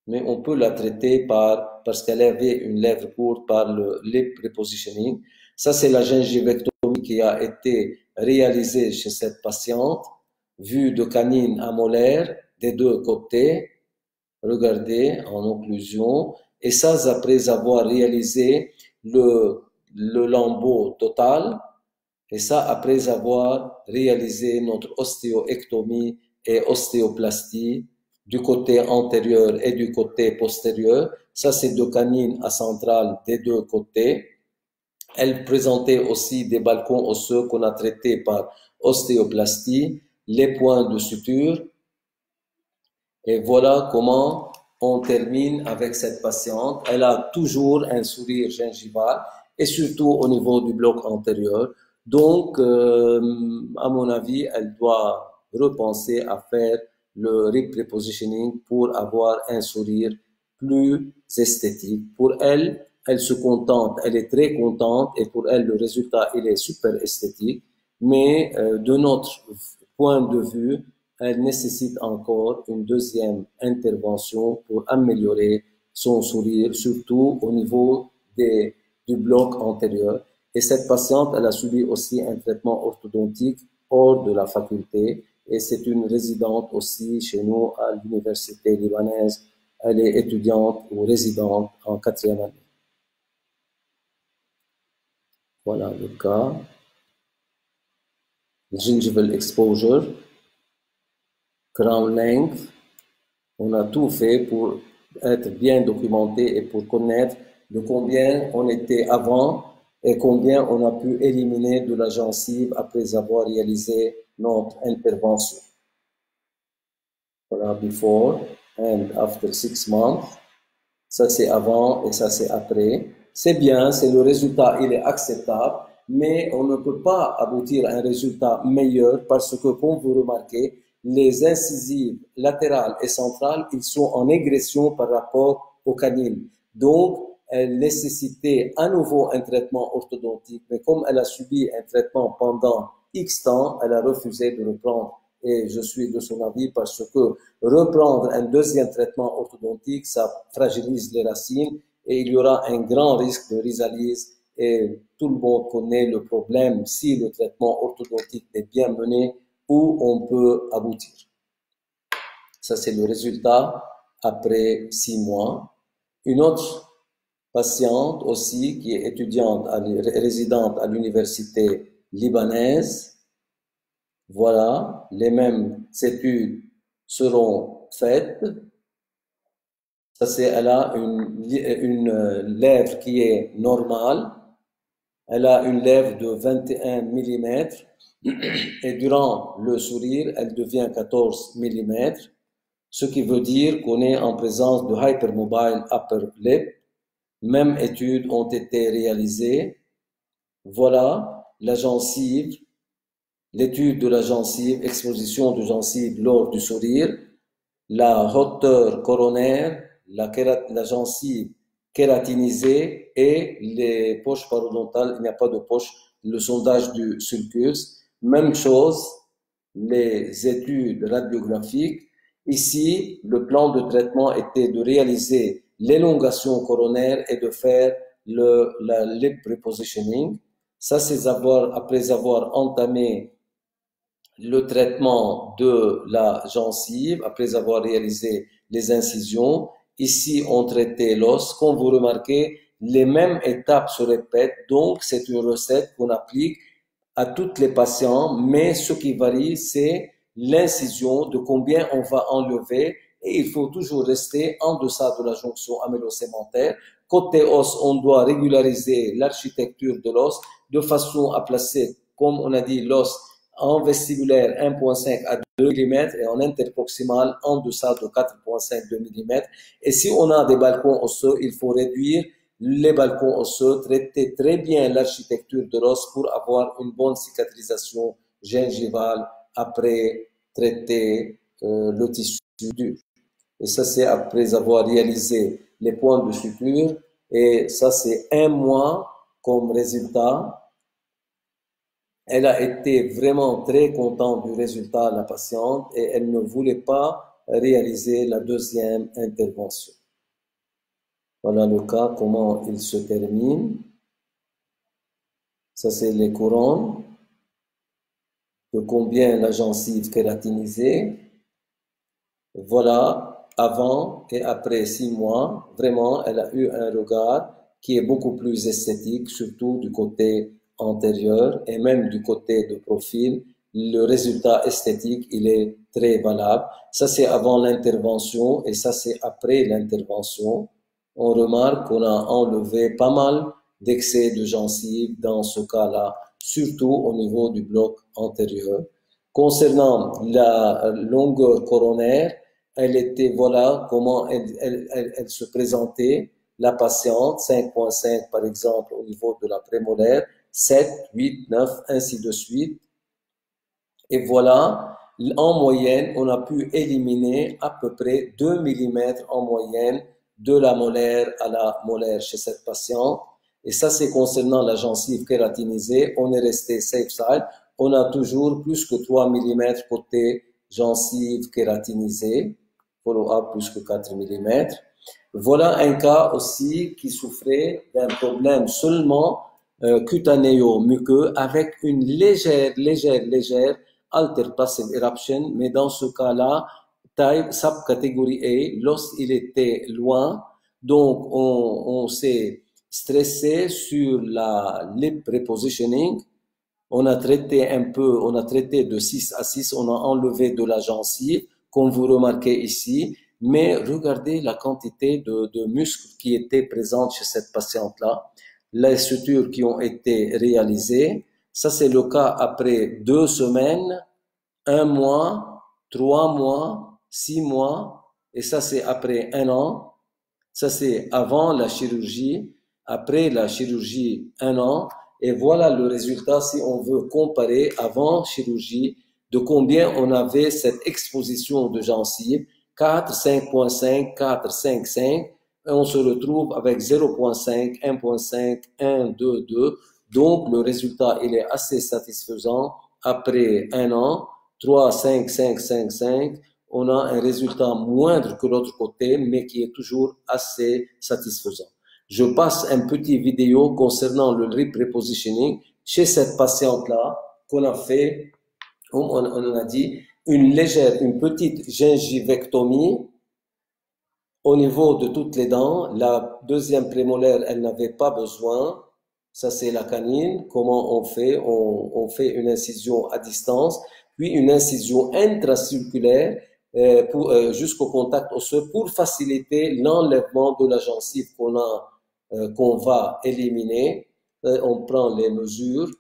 Mais on peut la traiter parce qu'elle avait une lèvre courte par le lip repositioning. Ça, c'est la gingivectomie qui a été réalisée chez cette patiente, vue de canine à molaire des 2 côtés. Regardez en occlusion. Et ça, après avoir réalisé le lambeau total. Et ça, après avoir réalisé notre ostéoectomie et ostéoplastie du côté antérieur et du côté postérieur. Ça, c'est 2 canines à centrale des 2 côtés. Elle présentait aussi des balcons osseux qu'on a traités par ostéoplastie, les points de suture. Et voilà comment on termine avec cette patiente. Elle a toujours un sourire gingival et surtout au niveau du bloc antérieur. Donc, à mon avis, elle doit repenser à faire le rib repositioning pour avoir un sourire plus esthétique. Pour elle, elle se contente, elle est très contente et pour elle, le résultat, il est super esthétique. Mais de notre point de vue, elle nécessite encore une deuxième intervention pour améliorer son sourire, surtout au niveau du bloc antérieur. Et cette patiente, elle a subi aussi un traitement orthodontique hors de la faculté et c'est une résidente aussi chez nous à l'université libanaise. Elle est étudiante ou résidente en 4e année. Voilà le cas. Gingival exposure. Crown length, on a tout fait pour être bien documenté et pour connaître de combien on était avant et combien on a pu éliminer de la gencive après avoir réalisé notre intervention. Voilà, before and after 6 months. Ça c'est avant et ça c'est après. C'est bien, c'est le résultat, il est acceptable, mais on ne peut pas aboutir à un résultat meilleur parce que, comme vous remarquez, les incisives latérales et centrales, ils sont en régression par rapport aux canines. Donc, elle nécessitait à nouveau un traitement orthodontique, mais comme elle a subi un traitement pendant X temps, elle a refusé de reprendre. Et je suis de son avis parce que reprendre un deuxième traitement orthodontique, ça fragilise les racines et il y aura un grand risque de rhizalyse. Et tout le monde connaît le problème si le traitement orthodontique est bien mené, où on peut aboutir. Ça, c'est le résultat après 6 mois. Une autre patiente aussi qui est étudiante, résidente à l'université libanaise. Voilà, les mêmes études seront faites. Ça, c'est, elle a une lèvre qui est normale. Elle a une lèvre de 21 mm et durant le sourire, elle devient 14 mm, ce qui veut dire qu'on est en présence de hypermobile upper lip. Mêmes études ont été réalisées. Voilà la gencive, l'étude de la gencive, exposition de gencive lors du sourire, la hauteur coronaire, la gencive kératinisée et les poches parodontales, il n'y a pas de poche, le sondage du sulcus. Même chose, les études radiographiques. Ici, le plan de traitement était de réaliser l'élongation coronaire et de faire la lip repositioning. Ça, c'est après avoir entamé le traitement de la gencive, après avoir réalisé les incisions. Ici, on traitait l'os. Comme vous remarquez, les mêmes étapes se répètent. Donc, c'est une recette qu'on applique à tous les patients, mais ce qui varie, c'est l'incision, de combien on va enlever, et il faut toujours rester en deçà de la jonction amélo-sémentaire. Côté os, on doit régulariser l'architecture de l'os de façon à placer, comme on a dit, l'os en vestibulaire 1,5 à 2 mm et en interproximal en deçà de 4,5 mm. Et si on a des balcons osseux, il faut réduire les balcons osseux, traiter très bien l'architecture de l'os pour avoir une bonne cicatrisation gingivale après traiter le tissu dur. Et ça, c'est après avoir réalisé les points de suture. Et ça, c'est 1 mois comme résultat. Elle a été vraiment très contente du résultat, la patiente, et elle ne voulait pas réaliser la deuxième intervention. Voilà le cas, comment il se termine. Ça, c'est les couronnes. De combien la gencive kératinisée. Voilà, avant et après 6 mois, vraiment, elle a eu un regard qui est beaucoup plus esthétique, surtout du côté antérieur et même du côté de profil. Le résultat esthétique, il est très valable. Ça, c'est avant l'intervention et ça, c'est après l'intervention. On remarque qu'on a enlevé pas mal d'excès de gencives dans ce cas-là, surtout au niveau du bloc antérieur. Concernant la longueur coronaire, elle était, voilà comment elle se présentait, la patiente, 5,5 par exemple au niveau de la prémolaire, 7, 8, 9, ainsi de suite. Et voilà, en moyenne, on a pu éliminer à peu près 2 mm en moyenne de la molaire à la molaire chez cette patiente. Et ça, c'est concernant la gencive kératinisée. On est resté safe side. On a toujours plus que 3 mm côté gencive kératinisée. Follow-up plus que 4 mm. Voilà un cas aussi qui souffrait d'un problème seulement cutanéo-muqueux avec une légère alter passive eruption, mais dans ce cas-là, type subcatégorie A, lorsqu'il était loin, donc on s'est stressé sur la lip repositioning, on a traité de 6 à 6, on a enlevé de la gencive, comme vous remarquez ici, mais regardez la quantité de muscles qui étaient présents chez cette patiente-là, les sutures qui ont été réalisées. Ça, c'est le cas après 2 semaines, 1 mois, 3 mois, 6 mois, et ça, c'est après 1 an. Ça, c'est avant la chirurgie, après la chirurgie, 1 an. Et voilà le résultat si on veut comparer avant chirurgie de combien on avait cette exposition de gencives, 4, 5.5, 4, 5, 5. Et on se retrouve avec 0.5, 1.5, 1, 2, 2. Donc, le résultat, il est assez satisfaisant après 1 an. 3, 5, 5, 5, 5. On a un résultat moindre que l'autre côté, mais qui est toujours assez satisfaisant. Je passe un petit vidéo concernant le lip repositioning chez cette patiente-là qu'on a fait, comme on a dit, une petite gingivectomie au niveau de toutes les dents. La deuxième prémolaire, elle n'avait pas besoin. Ça, c'est la canine. Comment on fait? On fait une incision à distance, puis une incision intracirculaire jusqu'au contact osseux pour faciliter l'enlèvement de la gencive qu'on va éliminer. On prend les mesures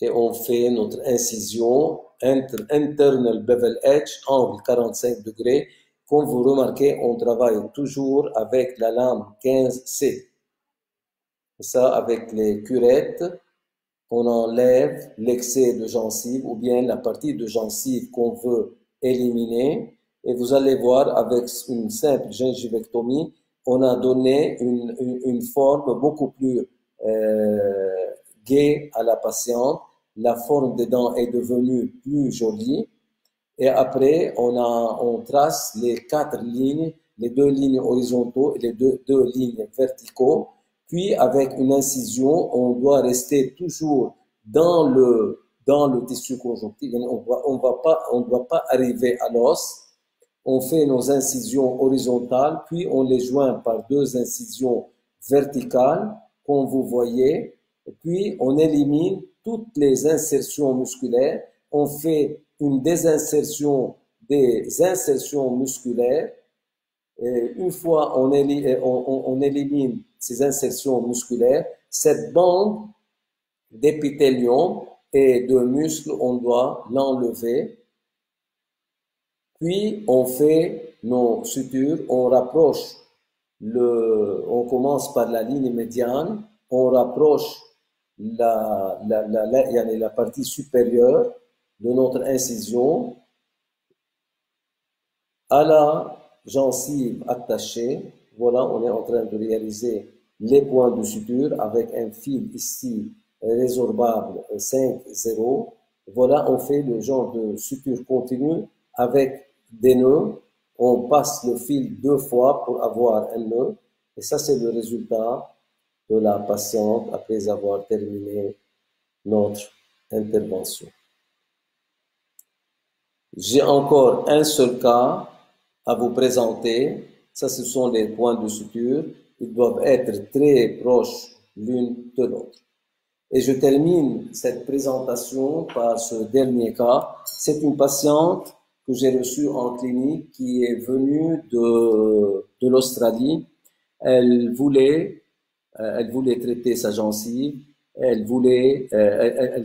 et on fait notre incision internal bevel edge, angle 45 degrés. Comme vous remarquez, on travaille toujours avec la lame 15C. Ça, avec les curettes, on enlève l'excès de gencive ou bien la partie de gencive qu'on veut éliminer. Et vous allez voir, avec une simple gingivectomie, on a donné une forme beaucoup plus gaie à la patiente. La forme des dents est devenue plus jolie. Et après, on trace les 4 lignes, les 2 lignes horizontaux et les deux lignes verticaux. Puis, avec une incision, on doit rester toujours dans le tissu conjonctif. On doit pas arriver à l'os. On fait nos incisions horizontales, puis on les joint par 2 incisions verticales, comme vous voyez. Et puis, on élimine toutes les insertions musculaires. On fait une désinsertion des insertions musculaires. Et une fois on élimine ces insertions musculaires, cette bande d'épithélium et de muscles, on doit l'enlever. Puis on fait nos sutures, on rapproche on commence par la ligne médiane, on rapproche la partie supérieure de notre incision à la gencive attachée. Voilà, on est en train de réaliser les points de suture avec un fil ici résorbable 5-0. Voilà, on fait le genre de suture continue avec des nœuds. On passe le fil 2 fois pour avoir un nœud. Et ça, c'est le résultat de la patiente après avoir terminé notre intervention. J'ai encore un seul cas à vous présenter. Ça, ce sont les points de suture. Ils doivent être très proches l'une de l'autre. Et je termine cette présentation par ce dernier cas. C'est une patiente que j'ai reçue en clinique qui est venue de l'Australie. Elle voulait traiter sa gencive. Elle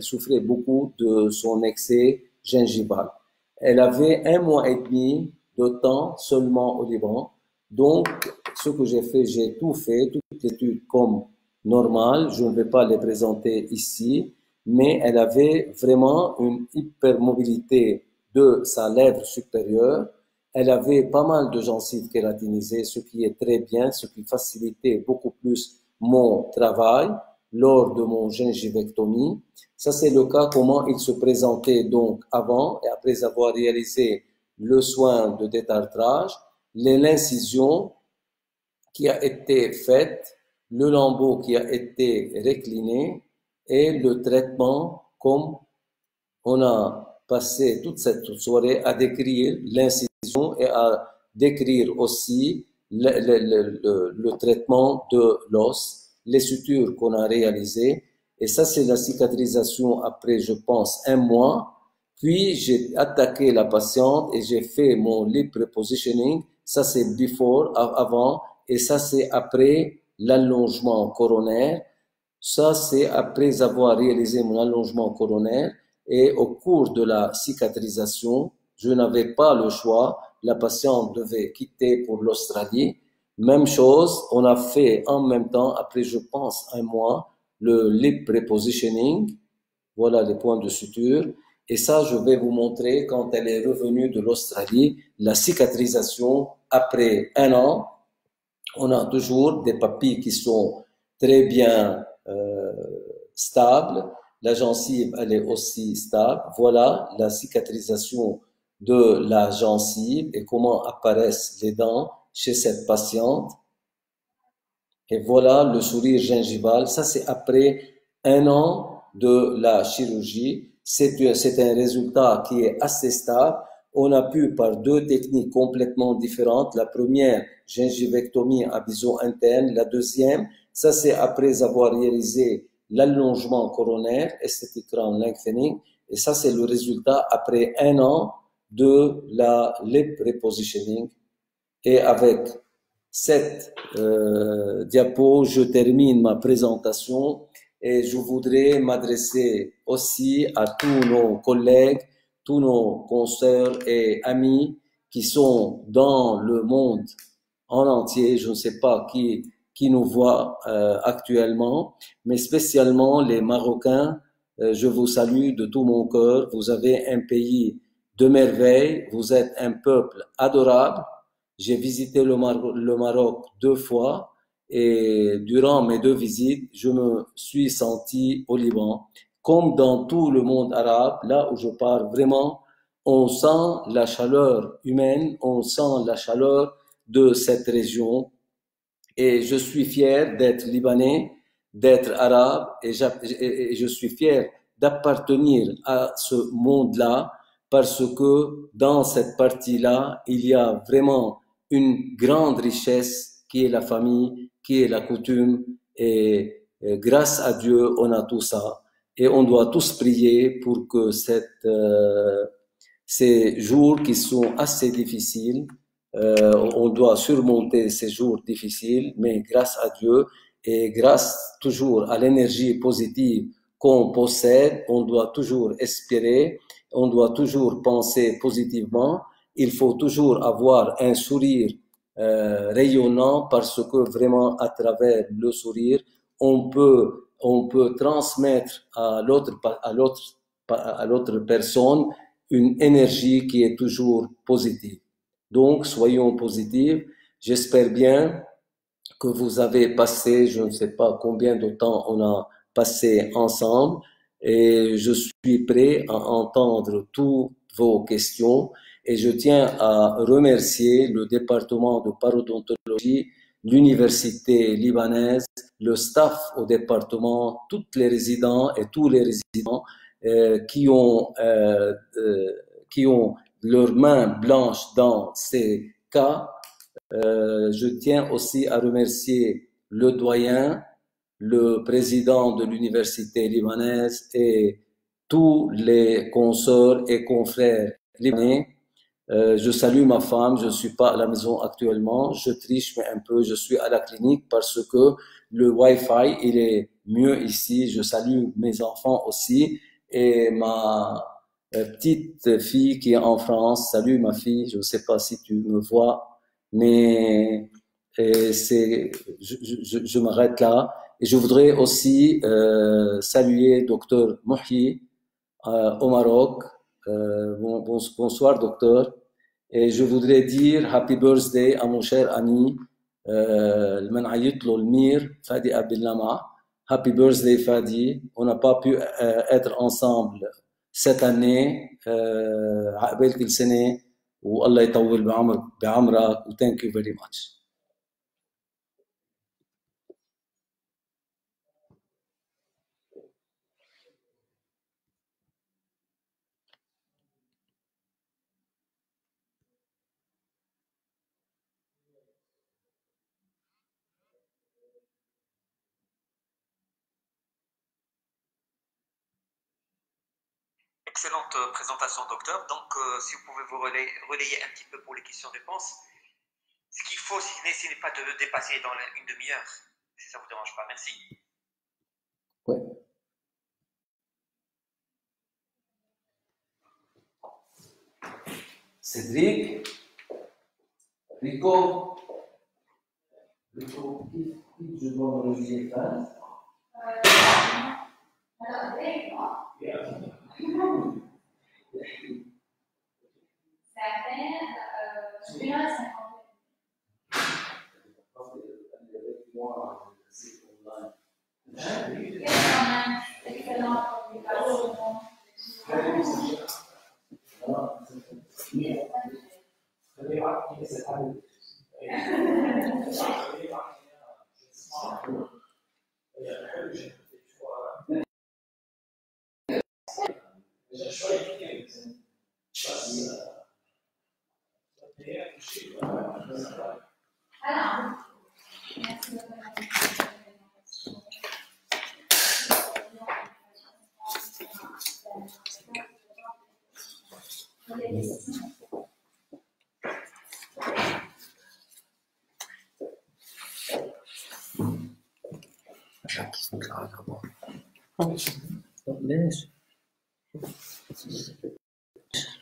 souffrait beaucoup de son excès gingival. Elle avait 1 mois et demi de temps seulement au Liban. Donc, ce que j'ai fait, j'ai tout fait, toutes les études comme normal. Je ne vais pas les présenter ici, mais elle avait vraiment une hypermobilité de sa lèvre supérieure. Elle avait pas mal de gencives kératinisées, ce qui est très bien, ce qui facilitait beaucoup plus mon travail lors de mon gingivectomie. Ça, c'est le cas, comment il se présentait donc avant et après avoir réalisé le soin de détartrage, l'incision qui a été faite, le lambeau qui a été récliné et le traitement comme on a passé toute cette soirée à décrire l'incision et à décrire aussi le traitement de l'os, les sutures qu'on a réalisées. Et ça, c'est la cicatrisation après, je pense, 1 mois. Puis, j'ai attaqué la patiente et j'ai fait mon lip repositioning. Ça, c'est before, avant. Et ça, c'est après l'allongement coronaire. Ça, c'est après avoir réalisé mon allongement coronaire. Et au cours de la cicatrisation, je n'avais pas le choix. La patiente devait quitter pour l'Australie. Même chose, on a fait en même temps, après je pense 1 mois, le lip repositioning. Voilà les points de suture. Et ça, je vais vous montrer quand elle est revenue de l'Australie, la cicatrisation après 1 an. On a toujours des papilles qui sont très bien stables. La gencive, elle est aussi stable. Voilà la cicatrisation de la gencive et comment apparaissent les dents chez cette patiente. Et voilà le sourire gingival. Ça, c'est après 1 an de la chirurgie. C'est un résultat qui est assez stable. On a pu, par deux techniques complètement différentes, la première, gingivectomie à vision interne, la deuxième, ça c'est après avoir réalisé l'allongement coronaire, aesthetic crown lengthening, et ça c'est le résultat après 1 an de la lip repositioning. Et avec cette diapo, je termine ma présentation et je voudrais m'adresser aussi à tous nos collègues, tous nos consoeurs et amis qui sont dans le monde en entier. Je ne sais pas qui nous voit actuellement, mais spécialement les Marocains. Je vous salue de tout mon cœur. Vous avez un pays de merveille. Vous êtes un peuple adorable. J'ai visité le Maroc 2 fois et durant mes 2 visites, je me suis senti au Liban. Comme dans tout le monde arabe, là où je pars vraiment, on sent la chaleur humaine, on sent la chaleur de cette région. Et je suis fier d'être libanais, d'être arabe, et je suis fier d'appartenir à ce monde-là parce que dans cette partie-là, il y a vraiment une grande richesse qui est la famille, qui est la coutume, et grâce à Dieu, on a tout ça. Et on doit tous prier pour que ces jours qui sont assez difficiles, on doit surmonter ces jours difficiles, mais grâce à Dieu et grâce toujours à l'énergie positive qu'on possède, on doit toujours espérer, on doit toujours penser positivement. Il faut toujours avoir un sourire rayonnant parce que vraiment à travers le sourire, on peut transmettre à l'autre personne une énergie qui est toujours positive. Donc, soyons positifs. J'espère bien que vous avez passé, je ne sais pas combien de temps on a passé ensemble, et je suis prêt à entendre toutes vos questions. Et je tiens à remercier le département de parodontologie, l'université libanaise, le staff au département, tous les résidents et tous les résidents qui ont leurs mains blanches dans ces cas. Je tiens aussi à remercier le doyen, le président de l'université libanaise et tous les consoeurs et confrères libanais. Je salue ma femme, je ne suis pas à la maison actuellement, je triche mais un peu, je suis à la clinique parce que le Wi-Fi, il est mieux ici. Je salue mes enfants aussi et ma petite fille qui est en France. Salut ma fille, je ne sais pas si tu me vois, mais je m'arrête là. Et je voudrais aussi saluer Docteur Mouhi au Maroc. Bonsoir docteur. Et je voudrais dire happy birthday à mon cher ami le Mir Fadi Abdellama. Happy birthday Fadi. On n'a pas pu être ensemble cette année. عقبال كل سنة والله يطول بعمرك و thank you very much. Excellente présentation, docteur. Donc, si vous pouvez vous relayer un petit peu pour les questions-réponses. Ce qu'il faut, ce n'est pas de le dépasser dans une demi-heure, si ça ne vous dérange pas. Merci. Ouais. Cédric, Rico, qui je dois me relier face?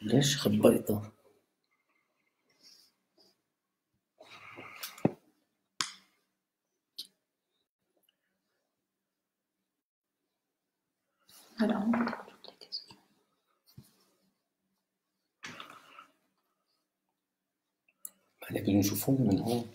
ليش خبيتها؟ هلا بدنا نشوفهم من هون.